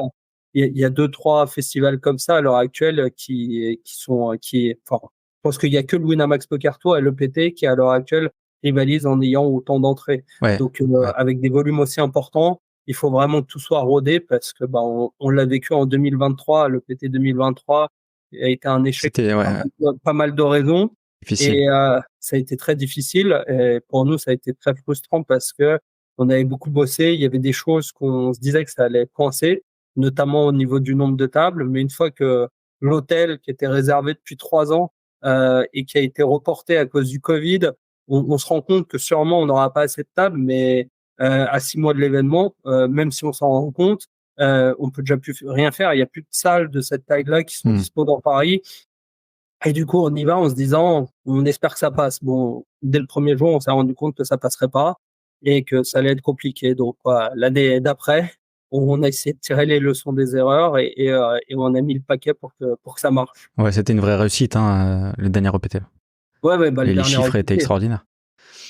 il y a 2, 3 festivals comme ça à l'heure actuelle qui sont enfin, je pense qu'il y a que le Winamax Poker Tour et le PT qui à l'heure actuelle rivalisent en ayant autant d'entrées. Ouais. Donc Ouais. avec des volumes aussi importants, il faut vraiment que tout soit rodé parce que bah on l'a vécu en 2023, le PT 2023 a été un échec C'était pour ouais, ouais. pas mal de raisons Difficile. et ça a été très difficile et pour nous ça a été très frustrant parce que on avait beaucoup bossé, il y avait des choses qu'on se disait que ça allait coincer, notamment au niveau du nombre de tables. Mais une fois que l'hôtel qui était réservé depuis 3 ans et qui a été reporté à cause du Covid, on se rend compte que sûrement on n'aura pas assez de tables, mais à 6 mois de l'événement, même si on s'en rend compte, on peut déjà plus rien faire. Il y a plus de salles de cette taille-là qui sont dispo dans Paris. Et du coup, on y va en se disant, on espère que ça passe. Bon, dès le premier jour, on s'est rendu compte que ça passerait pas et que ça allait être compliqué. Donc, voilà, l'année d'après, on a essayé de tirer les leçons des erreurs et on a mis le paquet pour que ça marche. Ouais, c'était une vraie réussite, hein, le dernier EPT. Ouais, bah, et les chiffres étaient extraordinaires.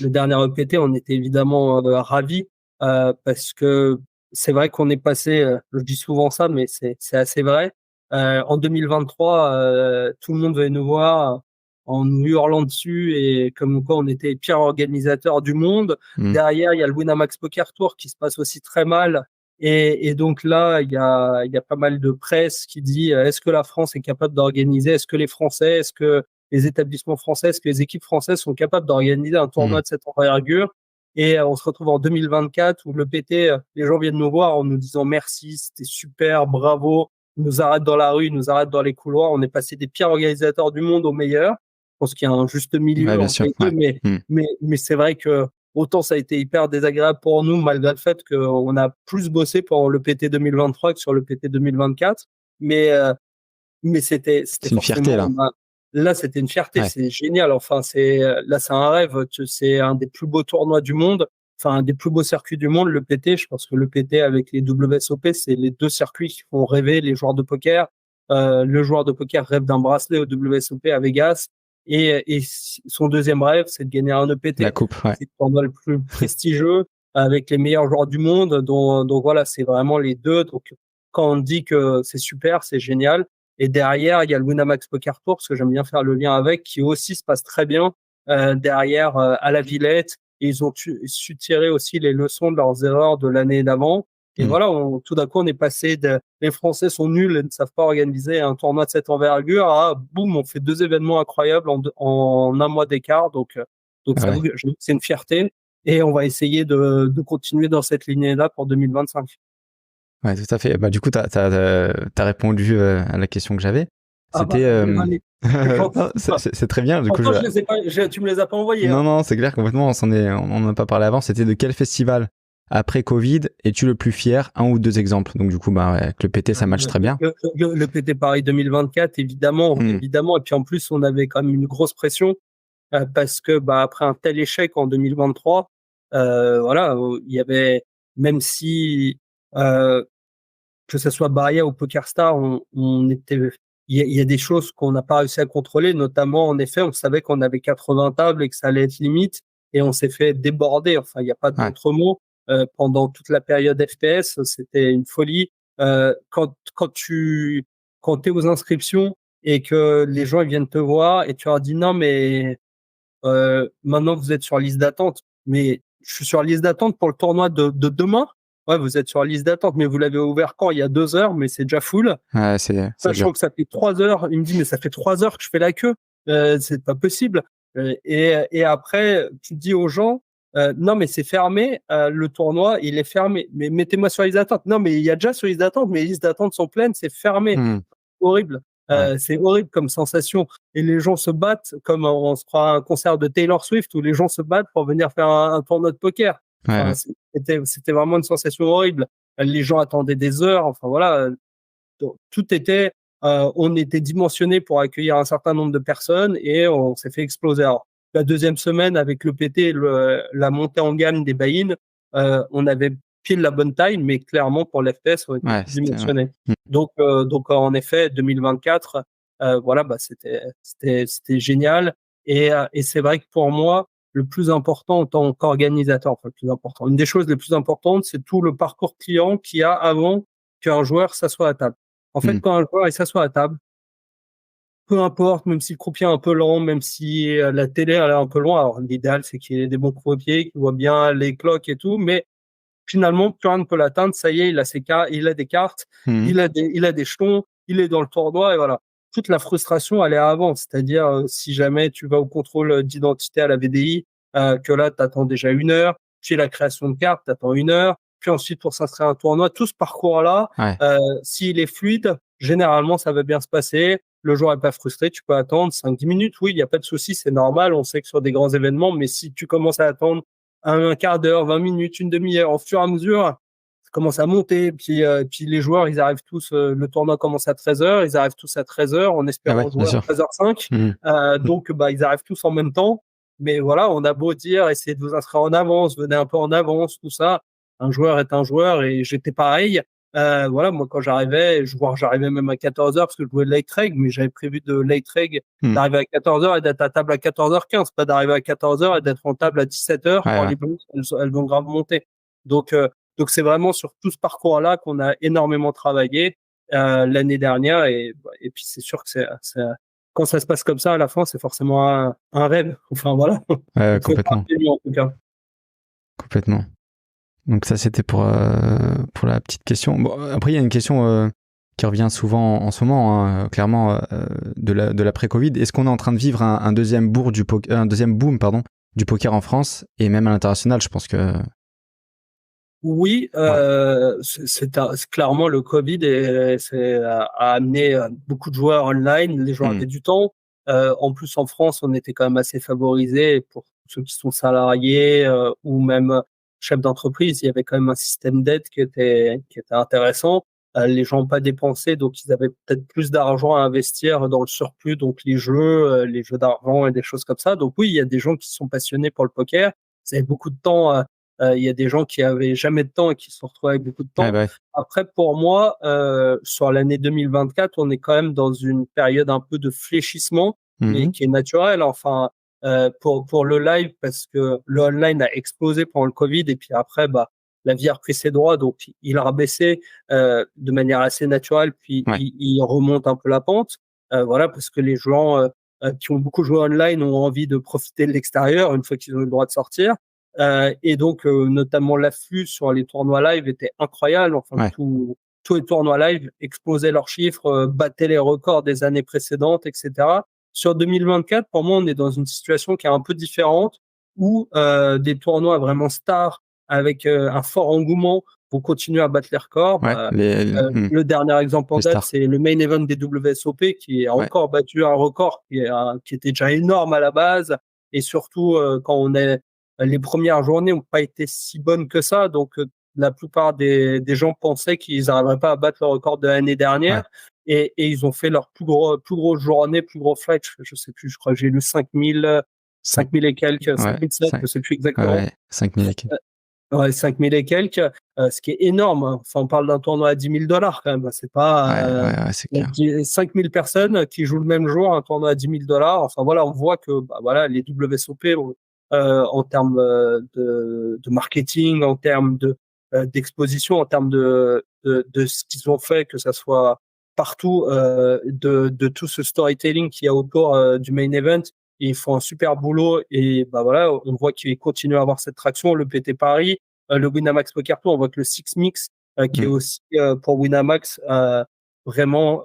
Le dernier EPT, on était évidemment ravis parce que c'est vrai qu'on est passé, je dis souvent ça, mais c'est assez vrai. En 2023, tout le monde venait nous voir en nous hurlant dessus et comme quoi on était les pires organisateurs du monde. Derrière, il y a le Winamax Poker Tour qui se passe aussi très mal. Et donc là, il y a pas mal de presse qui dit est-ce que la France est capable d'organiser? Est-ce que les Français, est-ce que les établissements français, est-ce que les équipes françaises sont capables d'organiser un tournoi de cette envergure? Et on se retrouve en 2024 où le PT, les gens viennent nous voir en nous disant merci, c'était super, bravo. Ils nous arrêtent dans la rue, ils nous arrêtent dans les couloirs. On est passé des pires organisateurs du monde aux meilleurs. Je pense qu'il y a un juste milieu entre les deux, mais c'est vrai que autant ça a été hyper désagréable pour nous, malgré le fait qu'on a plus bossé pour le PT 2023 que sur le PT 2024. Mais c'était une fierté, là. Là, c'était une fierté. C'est génial. Enfin, c'est un rêve. C'est un des plus beaux tournois du monde. Enfin, un des plus beaux circuits du monde, le PT. Je pense que le PT avec les WSOP, c'est les deux circuits qui font rêver les joueurs de poker. Le joueur de poker rêve d'un bracelet au WSOP à Vegas. Et son deuxième rêve, c'est de gagner un EPT. La coupe, c'est le tournoi le plus prestigieux avec les meilleurs joueurs du monde. Donc voilà, c'est vraiment les deux. Donc, quand on dit que c'est super, c'est génial. Et derrière, il y a le Winamax Poker Tour, parce que j'aime bien faire le lien avec, qui aussi se passe très bien derrière à la Villette. Et ils ont su tirer aussi les leçons de leurs erreurs de l'année d'avant. Et voilà, tout d'un coup, on est passé les Français sont nuls et ne savent pas organiser un tournoi de cette envergure à boum, on fait 2 événements incroyables en un mois d'écart. Donc c'est une fierté. Et on va essayer de continuer dans cette lignée-là pour 2025. Ouais, tout à fait. Bah, du coup, t'as répondu à la question que j'avais. C'était. C'est très bien. Du coup, tu me les as pas envoyés. Non, non, c'est clair, complètement. On en a pas parlé avant. C'était de quel festival après Covid es-tu le plus fier? Un ou deux exemples. Donc, du coup, bah, avec le PT, ça match très bien. Le PT Paris 2024, évidemment. Et puis, en plus, on avait quand même une grosse pression parce que, bah, après un tel échec en 2023, voilà, il y avait, même si, que ce soit Baria ou PokerStar, il y a des choses qu'on n'a pas réussi à contrôler, notamment, en effet, on savait qu'on avait 80 tables et que ça allait être limite, et on s'est fait déborder. Enfin, il n'y a pas d'autre mot. Pendant toute la période FPS, c'était une folie. Quand t'es aux inscriptions et que les gens ils viennent te voir et tu leur dis non, mais maintenant vous êtes sur liste d'attente, mais je suis sur liste d'attente pour le tournoi de demain. Ouais, vous êtes sur la liste d'attente, mais vous l'avez ouvert quand? Il y a 2 heures, mais c'est déjà full. Ouais, Sachant que ça fait 3 heures. Il me dit, mais ça fait 3 heures que je fais la queue. C'est pas possible. Et après, tu dis aux gens, non, mais c'est fermé. Le tournoi, il est fermé. Mais mettez-moi sur la liste d'attente. Non, mais il y a déjà sur la liste d'attente, mais les listes d'attente sont pleines. C'est fermé. Horrible. C'est horrible comme sensation. Et les gens se battent comme on se croit à un concert de Taylor Swift où les gens se battent pour venir faire un tournoi de poker. Enfin, c'était vraiment une sensation horrible. Les gens attendaient des heures. Enfin voilà, tout était, on était dimensionné pour accueillir un certain nombre de personnes et on s'est fait exploser. Alors, la deuxième semaine avec le PT, la montée en gamme des buy-in, on avait pile la bonne taille, mais clairement pour l'FPS, on était dimensionné. Donc en effet, 2024, voilà, bah c'était génial. Et c'est vrai que pour moi, le plus important en tant qu'organisateur, enfin le plus important, une des choses les plus importantes, c'est tout le parcours client qu'il y a avant qu'un joueur s'assoie à table. En fait, quand un joueur il s'assoit à table, peu importe, même si le croupier est un peu lent, même si la télé elle est un peu loin, alors l'idéal c'est qu'il ait des bons croupiers, qu'il voit bien les cloques et tout, mais finalement plus rien ne peut l'atteindre. Ça y est, il a des cartes, il a des jetons, il est dans le tournoi et voilà. Toute la frustration elle est avant, c'est-à-dire si jamais tu vas au contrôle d'identité à la VDI, que là t'attends déjà 1 heure, puis la création de cartes t'attends 1 heure, puis ensuite pour s'inscrire à un tournoi, tout ce parcours-là, s'il est fluide, généralement ça va bien se passer. Le joueur est pas frustré, tu peux attendre 5-10 minutes, oui, il y a pas de souci, c'est normal, on sait que sur des grands événements, mais si tu commences à attendre un quart d'heure, 20 minutes, une demi-heure, au fur et à mesure, commence à monter, puis les joueurs, ils arrivent tous, le tournoi commence à 13h, ils arrivent tous à 13h en Ah espérant ouais, bien jouer sûr. à 13h05. Mmh. Donc, ils arrivent tous en même temps. Mais voilà, on a beau dire, essayez de vous inscrire en avance, venez un peu en avance, tout ça. Un joueur est un joueur et j'étais pareil. Voilà, moi, quand j'arrivais même à 14h parce que je jouais late reg, mais j'avais prévu de late reg Mmh. d'arriver à 14h et d'être à table à 14h15, pas d'arriver à 14h et d'être en table à 17h Ouais, quand ouais. les blues, elles vont grave monter. Donc, c'est vraiment sur tout ce parcours-là qu'on a énormément travaillé l'année dernière et puis c'est sûr que quand ça se passe comme ça à la fin, c'est forcément un rêve. Enfin voilà, Ouais, il faut être complètement, mieux en tout cas. complètement. Donc ça, c'était pour la petite question. Bon, après, il y a une question qui revient souvent en ce moment, hein, clairement, de l'après-Covid. Est-ce qu'on est en train de vivre un deuxième un deuxième boom, pardon, du poker en France et même à l'international? Je pense que Oui, ouais. c'est clairement le Covid a amené beaucoup de joueurs online. Les joueurs Hmm. avaient du temps. En plus, en France, on était quand même assez favorisés pour ceux qui sont salariés ou même chefs d'entreprise. Il y avait quand même un système d'aide qui était intéressant. Les gens n'ont pas dépensé, donc ils avaient peut-être plus d'argent à investir dans le surplus, donc les jeux d'argent et des choses comme ça. Donc oui, il y a des gens qui sont passionnés pour le poker. Ils avaient beaucoup de temps. Il y a des gens qui avaient jamais de temps et qui se sont retrouvés avec beaucoup de Ouais, temps. bah ouais. Après, pour moi, sur l'année 2024, on est quand même dans une période un peu de fléchissement, mais Mhm. qui est naturelle. Enfin, pour le live, parce que le online a explosé pendant le Covid et puis après, la vie a repris ses droits, donc il a rebaissé de manière assez naturelle, puis Ouais. il remonte un peu la pente. Voilà, parce que les gens qui ont beaucoup joué online ont envie de profiter de l'extérieur une fois qu'ils ont eu le droit de sortir. Et donc, notamment l'afflux sur les tournois live était incroyable. Enfin, Ouais. tous les tournois live explosaient leurs chiffres, battaient les records des années précédentes, etc. Sur 2024, pour moi, on est dans une situation qui est un peu différente, où des tournois vraiment stars avec un fort engouement vont continuer à battre les records. Ouais. Le dernier exemple en Les date, stars. c'est le main event des WSOP qui a Ouais. encore battu un record qui était déjà énorme à la base. Et surtout, quand les premières journées n'ont pas été si bonnes que ça, donc la plupart des gens pensaient qu'ils n'arriveraient pas à battre le record de l'année Ouais. dernière, et ils ont fait leur plus grosse journée, plus gros flight, je sais plus, je crois que j'ai lu 5000, 5. 5000 et quelques, Ouais. 5007, 5. je sais plus Ouais, exactement. ouais. 5000 et quelques. Ouais, 5000 et quelques, ce qui est énorme. Enfin, on parle d'un tournoi à $10 000 quand même. C'est Ouais, pas ouais, ouais, c'est clair. 5000 personnes qui jouent le même jour un tournoi à $10 000. Enfin voilà, on voit que voilà, les WSOP en termes de marketing, en termes d'exposition, en termes de ce qu'ils ont fait, que ça soit partout, de tout ce storytelling qu'il y a autour du main event. Et ils font un super boulot et voilà, on voit qu'ils continuent à avoir cette traction. Le PT Paris, le Winamax Poker Tour, on voit que le Six Mix, qui est Hmm. aussi pour Winamax, vraiment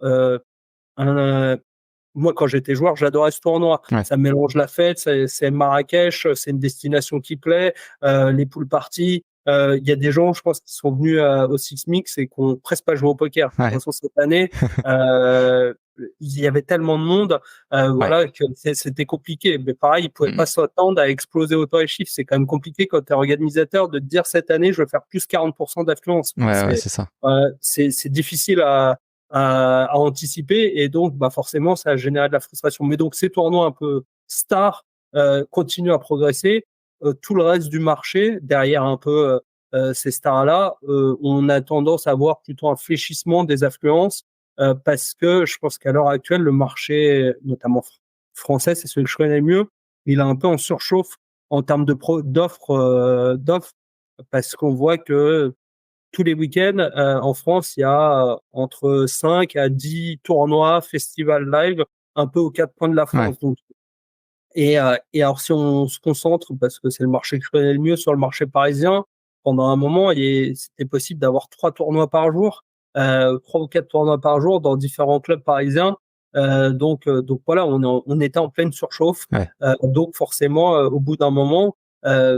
moi, quand j'étais joueur, j'adorais ce tournoi. Ouais. Ça mélange la fête, c'est Marrakech, c'est une destination qui plaît, les pool parties. Il y a des gens, je pense, qui sont venus au Six Mix et qui ont presque pas joué au poker. De toute Ouais. façon, cette année, euh, il y avait tellement de monde, Ouais. voilà, que c'était compliqué. Mais pareil, ils pouvaient Hmm. pas s'attendre à exploser autant les chiffres. C'est quand même compliqué quand tu es organisateur de te dire cette année, je vais faire plus 40% d'affluence. Ouais, Enfin, ouais, c'est ça. c'est difficile à anticiper et donc forcément ça a généré de la frustration. Mais donc ces tournois un peu stars continuent à progresser. Tout le reste du marché derrière un peu ces stars-là, on a tendance à voir plutôt un fléchissement des affluences parce que je pense qu'à l'heure actuelle le marché, notamment français, c'est celui que je connais le mieux, il est un peu en surchauffe en termes d'offres parce qu'on voit que tous les week-ends, en France, il y a entre 5 à 10 tournois, festivals live, un peu aux quatre coins de la Ouais. France. Donc, et alors, si on se concentre, parce que c'est le marché que je connais le mieux, sur le marché parisien, pendant un moment, c'était possible d'avoir 3 tournois par jour, 3 ou 4 tournois par jour dans différents clubs parisiens. Donc voilà, on était en pleine surchauffe. Ouais. Donc forcément, au bout d'un moment,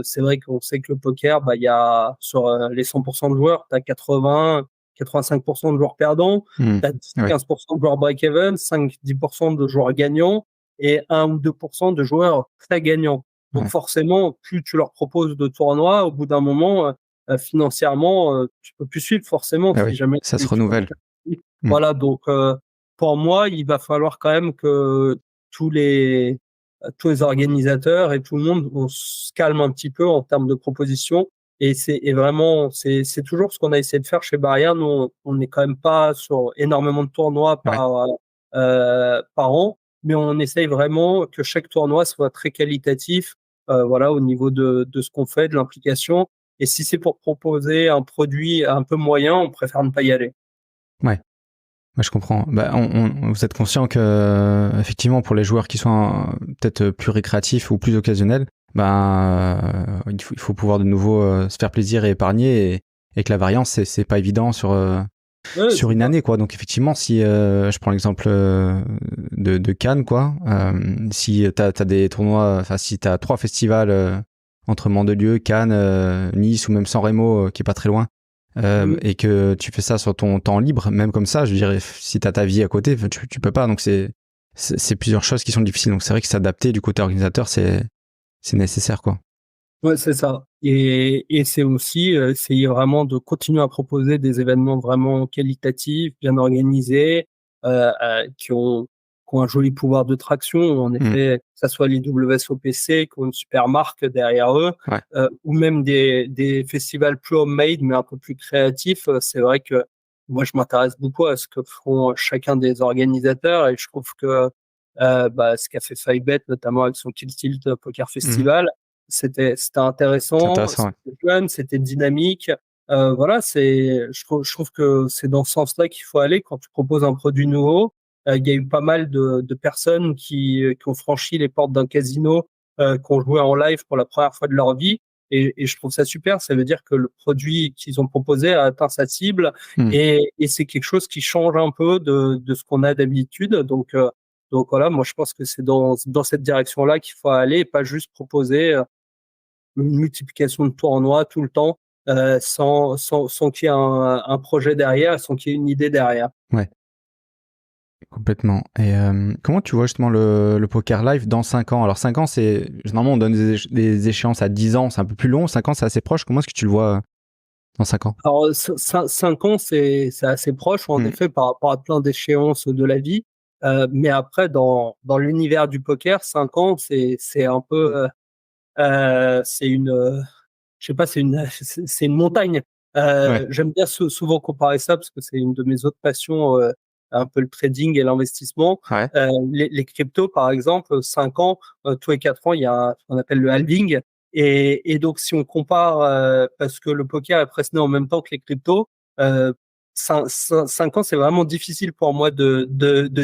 c'est vrai qu'on sait que le poker, il y a sur les 100% de joueurs, tu as 85% de joueurs perdants, Hmm. tu as Ouais. 10-15% de joueurs break-even, 5-10% de joueurs gagnants et 1 ou 2% de joueurs très gagnants. Donc Ouais. forcément, plus tu leur proposes de tournois, au bout d'un moment, financièrement, tu peux plus suivre forcément Ah si oui, jamais ça se tu renouvelle. voilà, donc pour moi, il va falloir quand même que tous les tous les organisateurs et tout le monde, on se calme un petit peu en termes de propositions. Et vraiment, c'est toujours ce qu'on a essayé de faire chez Barrière. Nous, on n'est quand même pas sur énormément de tournois Ouais. par an, mais on essaye vraiment que chaque tournoi soit très qualitatif, voilà, au niveau de ce qu'on fait, de l'implication. Et si c'est pour proposer un produit un peu moyen, on préfère ne pas y aller. Ouais. Ouais, je comprends. Bah, vous êtes conscient que, effectivement, pour les joueurs qui sont peut-être plus récréatifs ou plus occasionnels, il faut pouvoir de nouveau se faire plaisir et épargner, et que la variance, c'est pas évident Ouais, sur c'est une ça. année, quoi. Donc, effectivement, si je prends l'exemple de Cannes, quoi, si t'as des tournois, enfin, si t'as 3 festivals entre Mandelieu, Cannes, Nice ou même San Remo, qui est pas très loin, Mhm. et que tu fais ça sur ton temps libre, même comme ça, je dirais, si t'as ta vie à côté, tu peux pas. Donc c'est plusieurs choses qui sont difficiles. Donc c'est vrai que s'adapter du côté organisateur, c'est nécessaire, quoi. Ouais, c'est ça. Et c'est aussi essayer vraiment de continuer à proposer des événements vraiment qualitatifs, bien organisés, qui ont un joli pouvoir de traction. En Mm. effet, que ça soit les WSOPC, qui ont une super marque derrière eux, Ouais. ou même des festivals plus homemade, mais un peu plus créatifs. C'est vrai que moi, je m'intéresse beaucoup à ce que font chacun des organisateurs, et je trouve que ce qu'a fait Fivebet, notamment avec son Kill Tilt Poker Mhm. Festival, c'était C'est intéressant, intéressant, ouais. c'était jeune, c'était dynamique. Voilà, je trouve que c'est dans ce sens-là qu'il faut aller quand tu proposes un produit nouveau. Il y a eu pas mal de personnes qui ont franchi les portes d'un casino, qui ont joué en live pour la première fois de leur vie. Et je trouve ça super. Ça veut dire que le produit qu'ils ont proposé a atteint sa cible, Mm. et c'est quelque chose qui change un peu de ce qu'on a d'habitude. Donc voilà, moi je pense que c'est dans cette direction-là qu'il faut aller, et pas juste proposer une multiplication de tournois tout le temps, sans qu'il y ait un projet derrière, sans qu'il y ait une idée derrière. Ouais, complètement. Et comment tu vois justement le poker live dans 5 ans? Alors 5 ans, c'est généralement on donne des échéances à 10 ans, c'est un peu plus long. 5 ans, c'est assez proche. Comment est-ce que tu le vois dans 5 ans? Alors, 5 ans, c'est assez proche, en Mm. effet, par rapport à plein d'échéances de la vie. Mais après, dans l'univers du poker, 5 ans, c'est un peu, c'est une, je sais pas, c'est une montagne. Ouais, J'aime bien souvent comparer ça parce que c'est une de mes autres passions, un peu le trading et l'investissement. ouais, Les cryptos, par exemple, 5 ans, tous les 4 ans, il y a ce qu'on appelle le halving. Et donc, si on compare, parce que le poker est presque né en même temps que les cryptos, 5 ans, c'est vraiment difficile pour moi de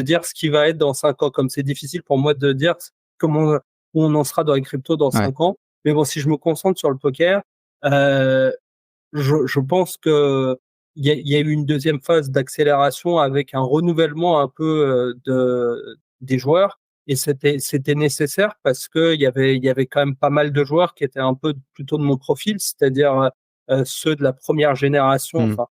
dire ce qui va être dans 5 ans, comme c'est difficile pour moi de dire comment, où on en sera dans les cryptos dans ouais. 5 ans. Mais bon, si je me concentre sur le poker, euh, je pense que il y a eu une deuxième phase d'accélération avec un renouvellement un peu des joueurs, et c'était nécessaire parce que il y avait quand même pas mal de joueurs qui étaient un peu plutôt de mon profil, c'est-à-dire ceux de la première génération. Mm. Enfin,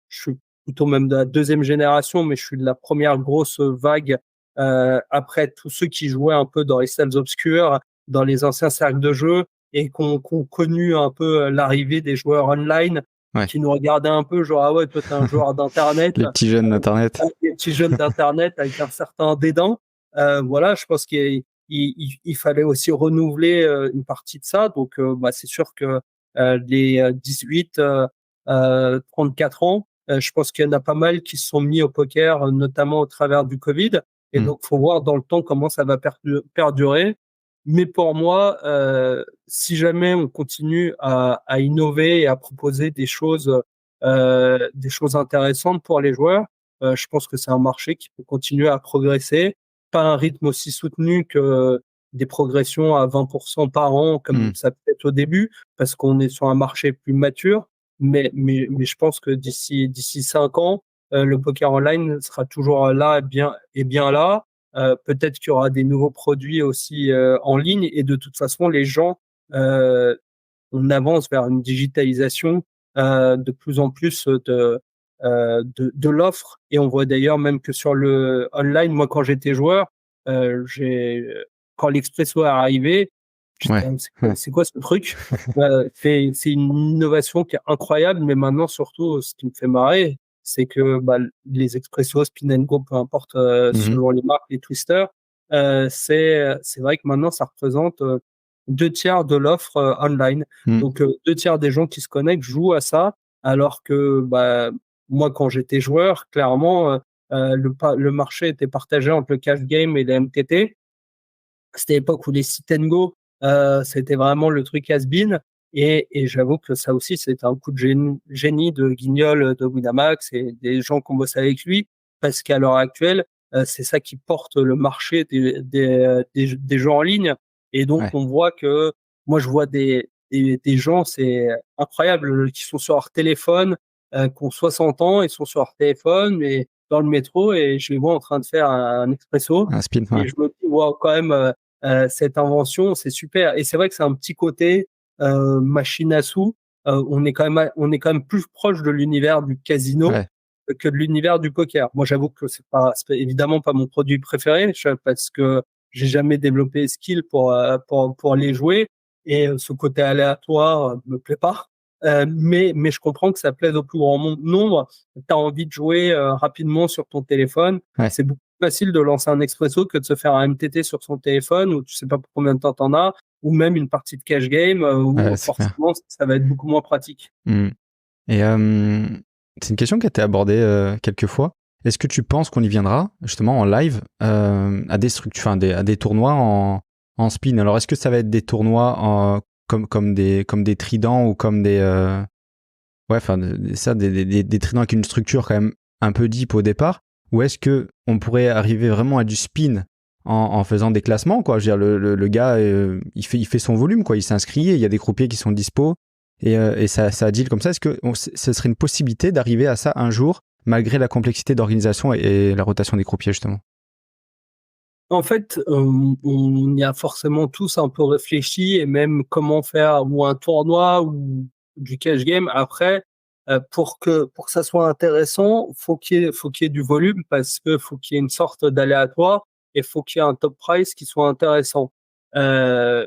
je suis plutôt même de la deuxième génération, mais je suis de la première grosse vague, après tous ceux qui jouaient un peu dans les salles obscures, dans les anciens cercles de jeu, et qu'on connu un peu l'arrivée des joueurs online, Ouais. qui nous regardaient un peu genre, ah ouais, toi t'es un joueur d'internet, Les petits jeunes d'Internet. des petits jeunes d'internet avec un certain dédain. Voilà, je pense qu'il fallait aussi renouveler une partie de ça. Donc c'est sûr que les 18 34 ans, je pense qu'il y en a pas mal qui se sont mis au poker, notamment au travers du Covid. Et Mm. donc faut voir dans le temps comment ça va perdurer. Mais pour moi, si jamais on continue à innover et à proposer des choses intéressantes pour les joueurs, je pense que c'est un marché qui peut continuer à progresser, pas à un rythme aussi soutenu que des progressions à 20% par an Mm. comme ça peut être au début, parce qu'on est sur un marché plus mature. Mais je pense que d'ici 5 ans, le poker online sera toujours là, bien là. Peut-être qu'il y aura des nouveaux produits aussi en ligne, et de toute façon, les gens, euh, on avance vers une digitalisation de plus en plus de l'offre. Et on voit d'ailleurs même que sur le online, moi quand j'étais joueur, quand l'Expresso est arrivé, Ouais. Putain, c'est quoi ce truc? C'est une innovation qui est incroyable, mais maintenant, surtout, ce qui me fait marrer, c'est que les Expresso, Spin and Go, peu importe, Mhm. selon les marques, les twisters, c'est vrai que maintenant, ça représente 2 tiers de l'offre online. Mhm. Donc, 2 tiers des gens qui se connectent jouent à ça, alors que moi, quand j'étais joueur, clairement, le marché était partagé entre le cash game et les MTT. C'était l'époque où les sit and go, c'était vraiment le truc has-been. Et j'avoue que ça aussi, c'était un coup de génie de Guignol, de Winamax et des gens qui ont bossé avec lui, parce qu'à l'heure actuelle, c'est ça qui porte le marché des jeux en ligne. Et donc, Ouais. on voit que, moi, je vois des gens, c'est incroyable, qui sont sur leur téléphone, qui ont 60 ans, ils sont sur leur téléphone, mais dans le métro, et je les vois en train de faire un expresso. Un spin, Et ouais. je me dis, wow, quand même, cette invention, c'est super. Et c'est vrai que c'est un petit côté machine à sous. On est quand même plus proche de l'univers du casino Ouais. que de l'univers du poker. Moi, j'avoue que c'est évidemment pas mon produit préféré, parce que j'ai jamais développé les skills pour les jouer, et ce côté aléatoire me plaît pas. Mais je comprends que ça plaise au plus grand nombre. Tu as envie de jouer rapidement sur ton téléphone. Ouais. C'est beaucoup plus facile de lancer un expresso que de se faire un MTT sur son téléphone où tu sais pas pour combien de temps t'en as, ou même une partie de cash game où Ouais, c'est clair. forcément ça va être beaucoup moins pratique. Mhm. Et c'est une question qui a été abordée quelques fois. Est-ce que tu penses qu'on y viendra justement en live à des structures, enfin à des tournois en spin? Alors est-ce que ça va être des tournois comme des tridents ou comme des ouais, enfin des tridents avec une structure quand même un peu deep au départ, ou est-ce que on pourrait arriver vraiment à du spin en faisant des classements, quoi? Je veux dire, le gars il fait son volume, quoi, il s'inscrit, il y a des croupiers qui sont dispo et ça deal comme ça. Est-ce que ce serait une possibilité d'arriver à ça un jour malgré la complexité d'organisation et la rotation des croupiers justement? En fait, on y a forcément tous un peu réfléchi, et même comment faire ou un tournoi ou du cash game. Après, pour que ça soit intéressant, faut qu'il y ait du volume, parce que faut qu'il y ait une sorte d'aléatoire, et faut qu'il y ait un top price qui soit intéressant. Euh,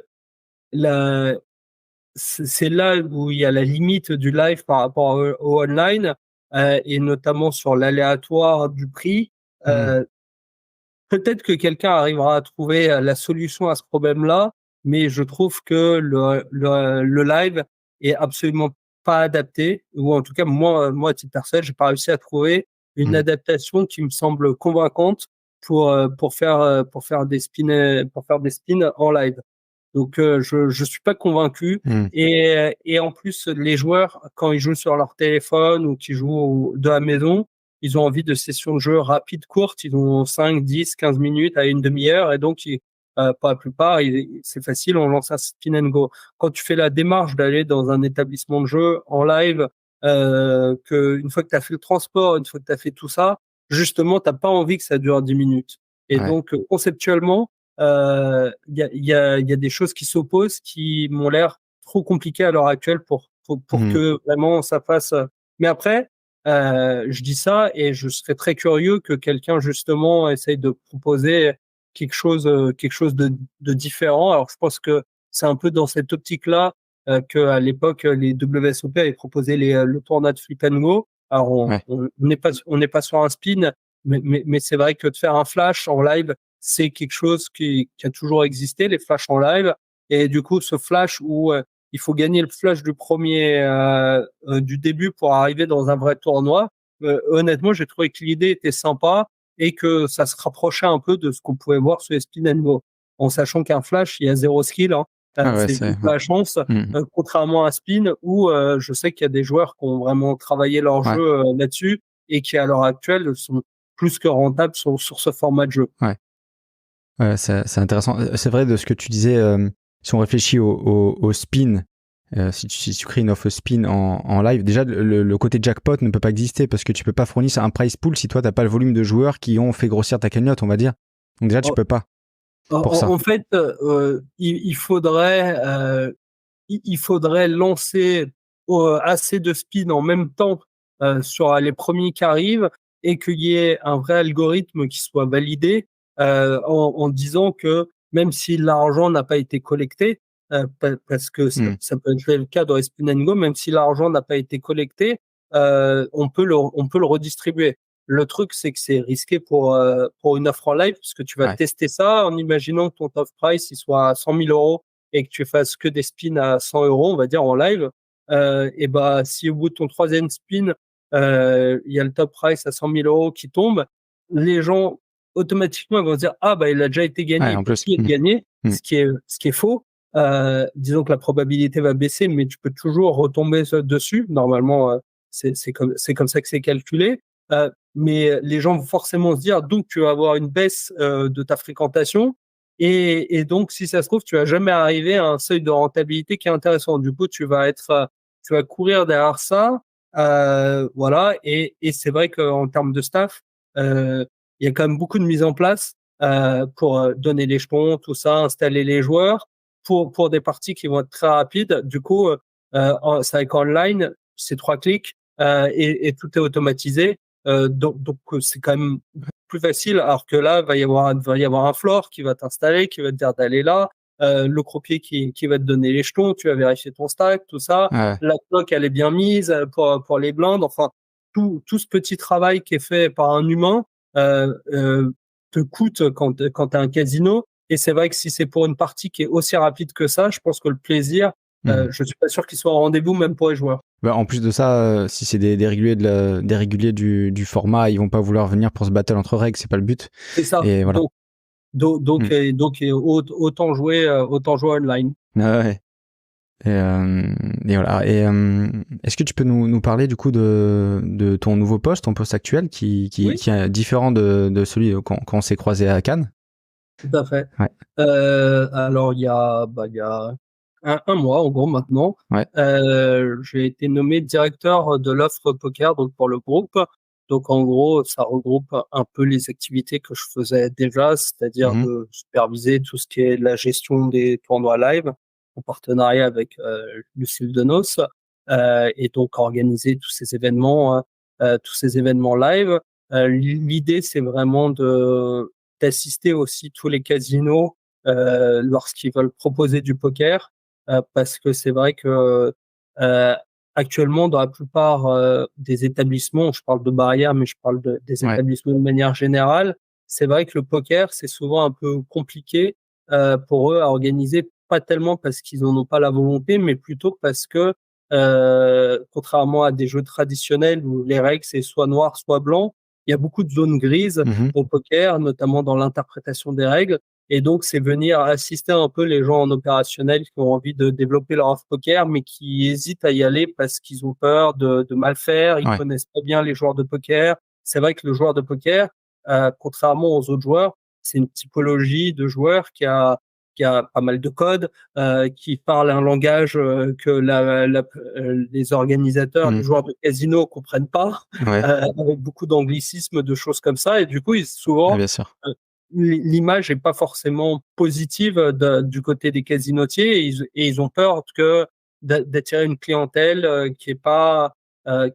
la- c'est là où il y a la limite du live par rapport au online, et notamment sur l'aléatoire du prix. Hmm. Euh, Peut-être que quelqu'un arrivera à trouver la solution à ce problème-là, mais je trouve que le live est absolument pas adapté, ou en tout cas, moi, à titre personnel, j'ai pas réussi à trouver une Hmm. adaptation qui me semble convaincante pour faire des spins en live. Donc, je suis pas convaincu. Hmm. Et en plus, les joueurs, quand ils jouent sur leur téléphone ou qu'ils jouent de la maison, ils ont envie de sessions de jeu rapides, courtes. Ils ont 5, 10, 15 minutes à une demi-heure. Et donc, pour la plupart, c'est facile, on lance un spin and go. Quand tu fais la démarche d'aller dans un établissement de jeu en live, une fois que tu as fait le transport, une fois que tu as fait tout ça, justement, t'as pas envie que ça dure 10 minutes. Et Ouais. donc, conceptuellement, il y a des choses qui s'opposent, qui m'ont l'air trop compliquées à l'heure actuelle pour Hmm. que vraiment ça fasse. Mais après, je dis ça, et je serais très curieux que quelqu'un justement essaye de proposer quelque chose de différent. Alors, je pense que c'est un peu dans cette optique-là qu'à l'époque les WSOP avaient proposé le tournoi de Flip and Go. Alors, Ouais. on n'est pas sur un spin, mais c'est vrai que de faire un flash en live, c'est quelque chose qui a toujours existé, les flashs en live. Et du coup, ce flash où il faut gagner le flash du début pour arriver dans un vrai tournoi, honnêtement, j'ai trouvé que l'idée était sympa, et que ça se rapprochait un peu de ce qu'on pouvait voir sur les Spin and Go. En sachant qu'un flash, il y a zéro skill, hein. Ah ouais, C'est c'est juste la chance, hmm. contrairement à un spin où je sais qu'il y a des joueurs qui ont vraiment travaillé leur Ouais. jeu là-dessus, et qui, à l'heure actuelle, sont plus que rentables sur ce format de jeu. Ouais. Ouais, c'est intéressant. C'est vrai de ce que tu disais, si on réfléchit au spin, si tu crées une offre spin en live, déjà le côté jackpot ne peut pas exister parce que tu peux pas fournir un price pool si toi t'as pas le volume de joueurs qui ont fait grossir ta cagnotte, on va dire. Donc déjà tu En, peux pas pour ça. en fait, il faudrait lancer assez de spin en même temps sur les premiers qui arrivent, et qu'il y ait un vrai algorithme qui soit validé en disant que même si l'argent n'a pas été collecté, parce que Hmm. ça peut être le cas dans Spin and Go, même si l'argent n'a pas été collecté, on peut le redistribuer. Le truc, c'est que c'est risqué pour une offre en live, parce que tu vas Ouais. tester ça en imaginant que ton top price il soit à 100 000 euros et que tu fasses que des spins à 100 euros, on va dire en live. Et bah, si au bout de ton troisième spin, il y a le top price à 100 000 euros qui tombe, les gens automatiquement ils vont se dire ah bah il a déjà été gagné, Ouais, il en peut plus. plus être gagné, Hmm. ce qui est faux. Disons que la probabilité va baisser, mais tu peux toujours retomber dessus. Normalement, c'est comme ça que c'est calculé. Mais les gens vont forcément se dire, donc tu vas avoir une baisse de ta fréquentation, et donc si ça se trouve, tu vas jamais arriver à un seuil de rentabilité qui est intéressant. Du coup, tu vas courir derrière ça, voilà. Et c'est vrai qu'en termes de staff, il y a quand même beaucoup de mise en place pour donner les jetons, tout ça, installer les joueurs pour des parties qui vont être très rapides. Du coup, c'est avec online, c'est 3 clics et tout est automatisé. Donc c'est quand même plus facile. Alors que là, va y avoir un floor qui va t'installer, qui va te dire d'aller là. Le croupier qui va te donner les jetons, tu vas vérifier ton stack, tout ça. Ouais. La cloque, elle est bien mise pour les blindes. Enfin, tout ce petit travail qui est fait par un humain te coûte quand tu as un casino. Et c'est vrai que si c'est pour une partie qui est aussi rapide que ça, je pense que le plaisir, Hmm. je suis pas sûr qu'il soit au rendez-vous même pour les joueurs. Bah, en plus de ça, si c'est des réguliers, des réguliers du format, ils vont pas vouloir venir pour se battre entre règles, c'est pas le but. C'est ça. Et voilà. Hmm. Autant jouer online. Ah ouais. Et voilà. Et est-ce que tu peux nous parler du coup de ton nouveau poste, ton poste actuel, qui Oui, est différent de celui quand on s'est croisé à Cannes? tout à fait. Ouais. Alors il y a un mois en gros maintenant, Ouais. j'ai été nommé directeur de l'offre poker donc pour le groupe. Donc en gros, ça regroupe un peu les activités que je faisais déjà, c'est-à-dire Mhm. de superviser tout ce qui est la gestion des tournois live en partenariat avec Lucille Denos, et donc organiser tous ces événements live. L'idée, c'est vraiment de d'assister aussi tous les casinos lorsqu'ils veulent proposer du poker, parce que c'est vrai que euh, actuellement, dans la plupart des établissements, je parle de barrières, mais je parle des Ouais. établissements de manière générale, c'est vrai que le poker, c'est souvent un peu compliqué pour eux à organiser, pas tellement parce qu'ils n'en ont pas la volonté, mais plutôt parce que, contrairement à des jeux traditionnels où les règles, c'est soit noir, soit blanc, il y a beaucoup de zones grises Mhm. au poker, notamment dans l'interprétation des règles. Et donc, c'est venir assister un peu les gens en opérationnel qui ont envie de développer leur off poker, mais qui hésitent à y aller parce qu'ils ont peur de mal faire. Ils Ouais. connaissent pas bien les joueurs de poker. C'est vrai que le joueur de poker, contrairement aux autres joueurs, c'est une typologie de joueur qui a pas mal de codes, qui parle un langage que les organisateurs, les Mhm. joueurs de casino comprennent pas, Ouais. avec beaucoup d'anglicismes, de choses comme ça. Et du coup, Ouais, souvent, bien sûr. l'image est pas forcément positive du côté des casinotiers et ils ont peur que d'attirer une clientèle qui est pas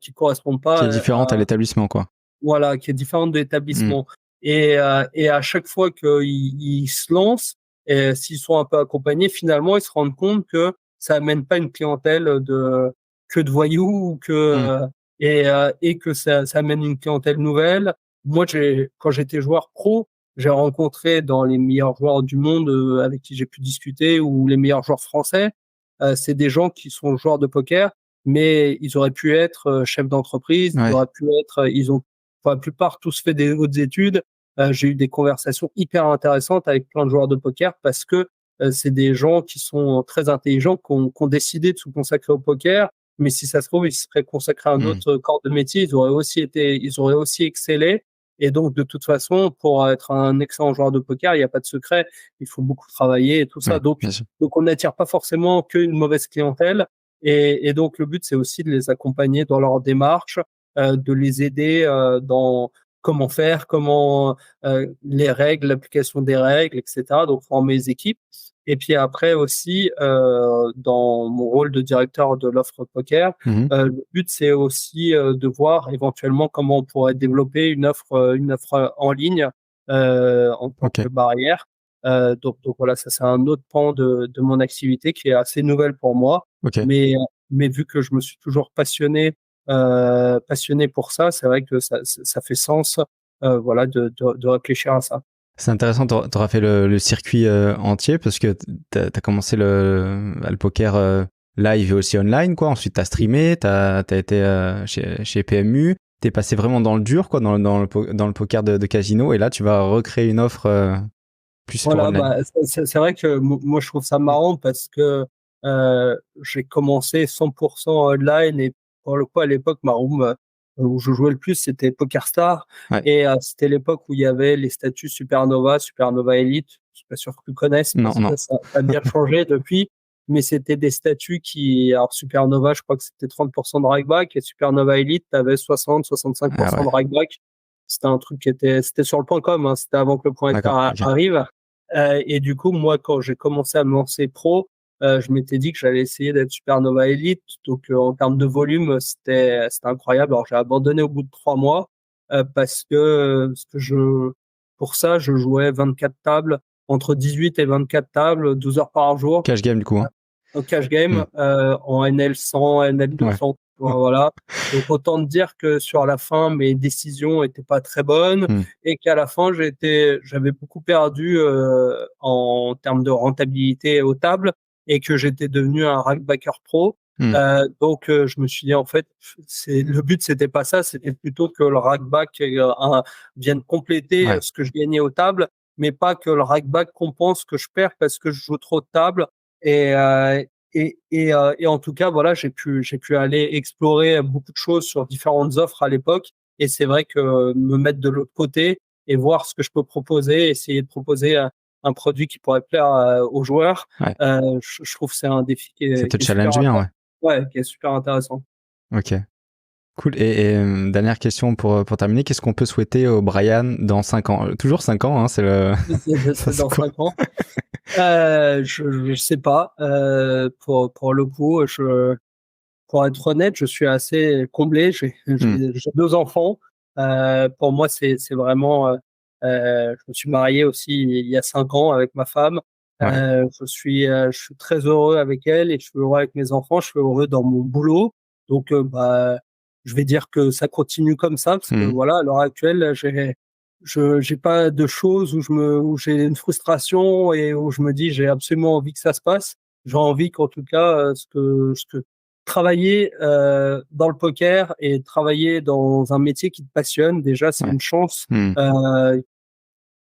qui correspond Qui pas est différente à l'établissement, quoi. voilà, qui est différente de Mhm. l'établissement. Et à chaque fois qu'ils se lancent, et s'ils sont un peu accompagnés, finalement, ils se rendent compte que ça amène pas une clientèle que de voyous ou Mhm. et que ça amène une clientèle nouvelle. Moi, quand j'étais joueur pro, j'ai rencontré dans les meilleurs joueurs du monde avec qui j'ai pu discuter ou les meilleurs joueurs français, c'est des gens qui sont joueurs de poker, mais ils auraient pu être chefs d'entreprise, ils Ouais. auraient pu être, ils ont pour la plupart tous fait des hautes études. J'ai eu des conversations hyper intéressantes avec plein de joueurs de poker parce que c'est des gens qui sont très intelligents, qui ont décidé de se consacrer au poker. Mais si ça se trouve, ils se seraient consacrés à un Mhm. autre corps de métier, ils auraient aussi excellé. Et donc, de toute façon, pour être un excellent joueur de poker, il n'y a pas de secret. Il faut beaucoup travailler et tout ça. Ouais, bien sûr. Donc on n'attire pas forcément qu'une mauvaise clientèle. Et donc, le but, c'est aussi de les accompagner dans leur démarche, de les aider dans comment faire, comment les règles, l'application des règles, etc. Donc former les équipes. Et puis après aussi, dans mon rôle de directeur de l'offre poker, Mhm. le but c'est aussi de voir éventuellement comment on pourrait développer une offre en ligne en tant Ok. que barrière. Donc voilà, ça c'est un autre pan de mon activité qui est assez nouvelle pour moi. Ok. Mais vu que je me suis toujours passionné pour ça, c'est vrai que ça fait sens, voilà, de réfléchir à ça. C'est intéressant, t'auras fait le circuit entier parce que t'as commencé le poker live et aussi online, quoi. Ensuite, t'as streamé, t'as été chez PMU, t'es passé vraiment dans le dur, quoi, dans le poker de casino, et là, tu vas recréer une offre plus sur Voilà, online. bah, c'est vrai que moi je trouve ça marrant parce que j'ai commencé 100% online et pour le coup à l'époque ma room où je jouais le plus c'était PokerStar Ouais. et c'était l'époque où il y avait les statuts Supernova, Supernova Elite. Je suis pas sûr que tu connaisses Non, parce non. que ça a bien changé depuis, mais c'était des statuts alors Supernova je crois que c'était 30% de rakeback et Supernova Elite t'avais 60-65% Ah ouais. de rakeback. C'était un truc c'était sur le .com, hein, c'était avant que le .fr D'accord. Ok. arrive. Et du coup, moi, quand j'ai commencé à me lancer pro, je m'étais dit que j'allais essayer d'être Supernova Elite. Donc, en termes de volume, c'était incroyable. Alors, j'ai abandonné au bout de 3 mois parce que pour ça, je jouais 24 tables, entre 18 et 24 tables, 12 heures par jour, Cash game, du coup, hein. au cash game, en NL 100, NL Ouais. 200. Voilà. Donc, autant te dire que sur la fin, mes décisions étaient pas très bonnes et qu'à la fin, j'avais beaucoup perdu en termes de rentabilité aux tables et que j'étais devenu un rackbacker pro. Donc, je me suis dit, en fait, le but, c'était pas ça, c'était plutôt que le rackback vienne compléter Ouais. ce que je gagnais aux tables, mais pas que le rackback compense ce que je perds parce que je joue trop de tables. Et, et en tout cas, voilà, j'ai pu aller explorer beaucoup de choses sur différentes offres à l'époque. Et c'est vrai que me mettre de l'autre côté et voir ce que je peux proposer, essayer de proposer un produit qui pourrait plaire aux joueurs, Ouais. je trouve que c'est un défi Ça te qui est super challenge bien, ouais. ouais, qui est super intéressant. Ok. Cool. Et dernière question pour terminer, qu'est-ce qu'on peut souhaiter au Brian dans 5 ans? Toujours 5 ans, hein, c'est le. Ça, C'est c'est dans quoi? 5 ans. Je sais pas. Pour le coup, pour être honnête, je suis assez comblé. J'ai 2 enfants. Pour moi, c'est vraiment. Je me suis marié aussi il y a 5 ans avec ma femme. Ouais. Je suis très heureux avec elle et je suis heureux avec mes enfants. Je suis heureux dans mon boulot. Donc, bah, je vais dire que ça continue comme ça parce que voilà, à l'heure actuelle, j'ai pas de choses où j'ai une frustration et où je me dis j'ai absolument envie que ça se passe. J'ai envie qu'en tout cas, ce que travailler dans le poker et travailler dans un métier qui te passionne, déjà, c'est Ouais. une chance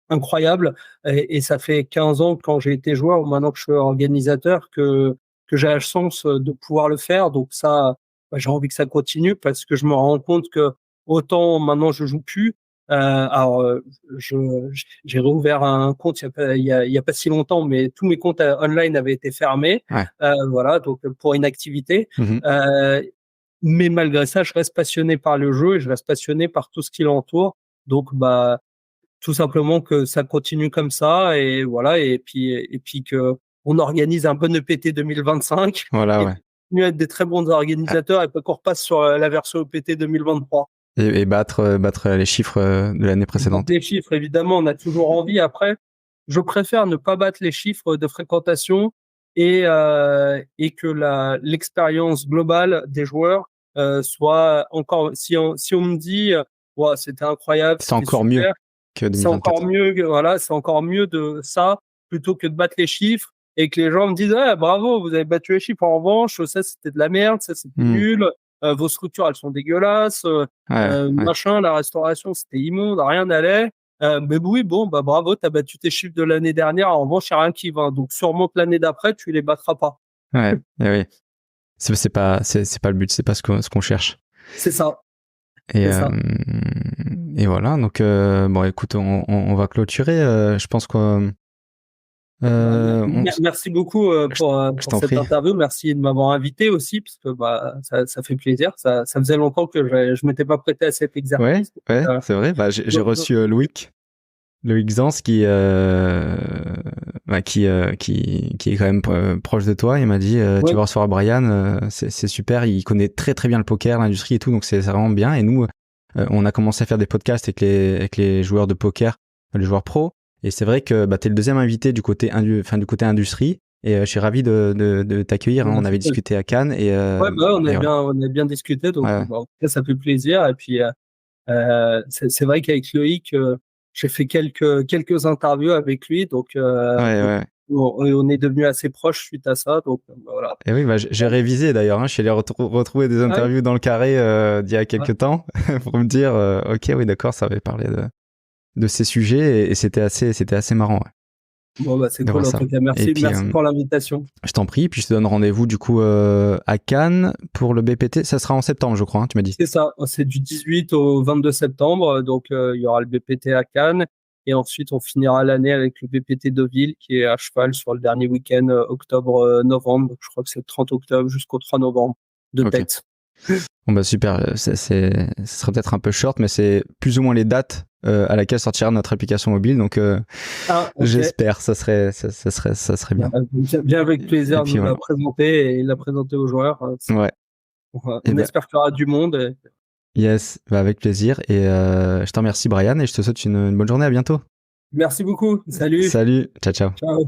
incroyable. Et ça fait 15 ans quand j'ai été joueur, maintenant que je suis organisateur, que j'ai la chance de pouvoir le faire. Donc ça, bah, j'ai envie que ça continue parce que je me rends compte que autant maintenant je joue plus. Alors, j'ai réouvert un compte il y a pas si longtemps, mais tous mes comptes online avaient été fermés. Ouais. Voilà, donc pour inactivité. Mhm. Mais malgré ça, je reste passionné par le jeu et je reste passionné par tout ce qui l'entoure. Donc, bah, tout simplement que ça continue comme ça et voilà. Et puis que on organise un bon EPT 2025 Voilà, et ouais. continue à être des très bons organisateurs et pas qu'on repasse sur la version EPT 2023. Et battre les chiffres de l'année précédente. Les chiffres, évidemment, on a toujours envie. Après, je préfère ne pas battre les chiffres de fréquentation et que l'expérience globale des joueurs soit encore. Si on me dit, ouais, c'était incroyable, C'est c'était encore mieux super, que c'est encore 2024. mieux. Voilà, c'est encore mieux de ça plutôt que de battre les chiffres et que les gens me disent, ouais, bravo, vous avez battu les chiffres. En revanche, ça c'était de la merde, ça c'était nul. Vos structures, elles sont dégueulasses. Ouais, ouais. Machin, la restauration, c'était immonde, rien n'allait. Mais oui, bon, bah bravo, t'as battu tes chiffres de l'année dernière. En revanche, il n'y a rien qui va. Donc, sûrement que l'année d'après, tu les battras pas. Ouais, oui. C'est pas le but, c'est pas ce qu'on cherche. C'est ça. Et, C'est ça. et voilà, donc bon, écoute, on va clôturer. Je pense qu'on. Merci beaucoup Je pour t'en cette prie. interview. Merci de m'avoir invité aussi, parce que bah, ça fait plaisir. Ça faisait longtemps que je m'étais pas prêté à cet Ouais, exercice. ouais, c'est vrai. Bah, j'ai reçu Loïc Zans qui est quand même proche de toi. Il m'a dit tu Ouais. vas recevoir Brian, c'est super. Il connaît très très bien le poker, l'industrie et tout, donc c'est vraiment bien. Et nous, on a commencé à faire des podcasts avec les joueurs de poker, les joueurs pros. Et c'est vrai que bah, tu es le deuxième invité du côté, du côté industrie. Et je suis ravi de t'accueillir. Hein. On avait discuté à Cannes. Ouais, bah, on et voilà. on a bien discuté. Donc, Ouais. en tout cas, ça fait plaisir. Et puis, c'est vrai qu'avec Loïc, j'ai fait quelques interviews avec lui. Donc, Ouais. on est devenus assez proches suite à ça. Donc, voilà. Et oui, bah, j'ai révisé d'ailleurs. Hein. Je suis allé retrouver des Ouais. interviews dans le carré d'il y a Ouais. quelques temps pour me dire, ok, oui, d'accord, ça avait parlé de ces sujets et c'était assez marrant. Ouais, Bon, bah, c'est de voir cool. En ça. tout cas, Et merci. puis, Merci pour l'invitation. je t'en prie. Puis je te donne rendez-vous du coup à Cannes pour le BPT. Ça sera en septembre, je crois. Hein, tu m'as dit. C'est ça. C'est du 18 au 22 septembre. Donc, il y aura le BPT à Cannes. Et ensuite, on finira l'année avec le BPT Deauville, qui est à cheval sur le dernier week-end, octobre-novembre. Je crois que c'est le 30 octobre jusqu'au 3 novembre de Ok. tête. Bon bah super, ce sera peut-être un peu short, mais c'est plus ou moins les dates à laquelle sortira notre application mobile, donc Ah, ok. j'espère, ça serait bien. Bien avec Et plaisir de puis nous la voilà. présenter et la présenter aux joueurs. Ouais. Et On ben espère qu'il y aura du monde. yes, bah avec plaisir. Et je te remercie Brian et je te souhaite une bonne journée. À bientôt. Merci beaucoup. Salut. Salut, ciao ciao. Ciao.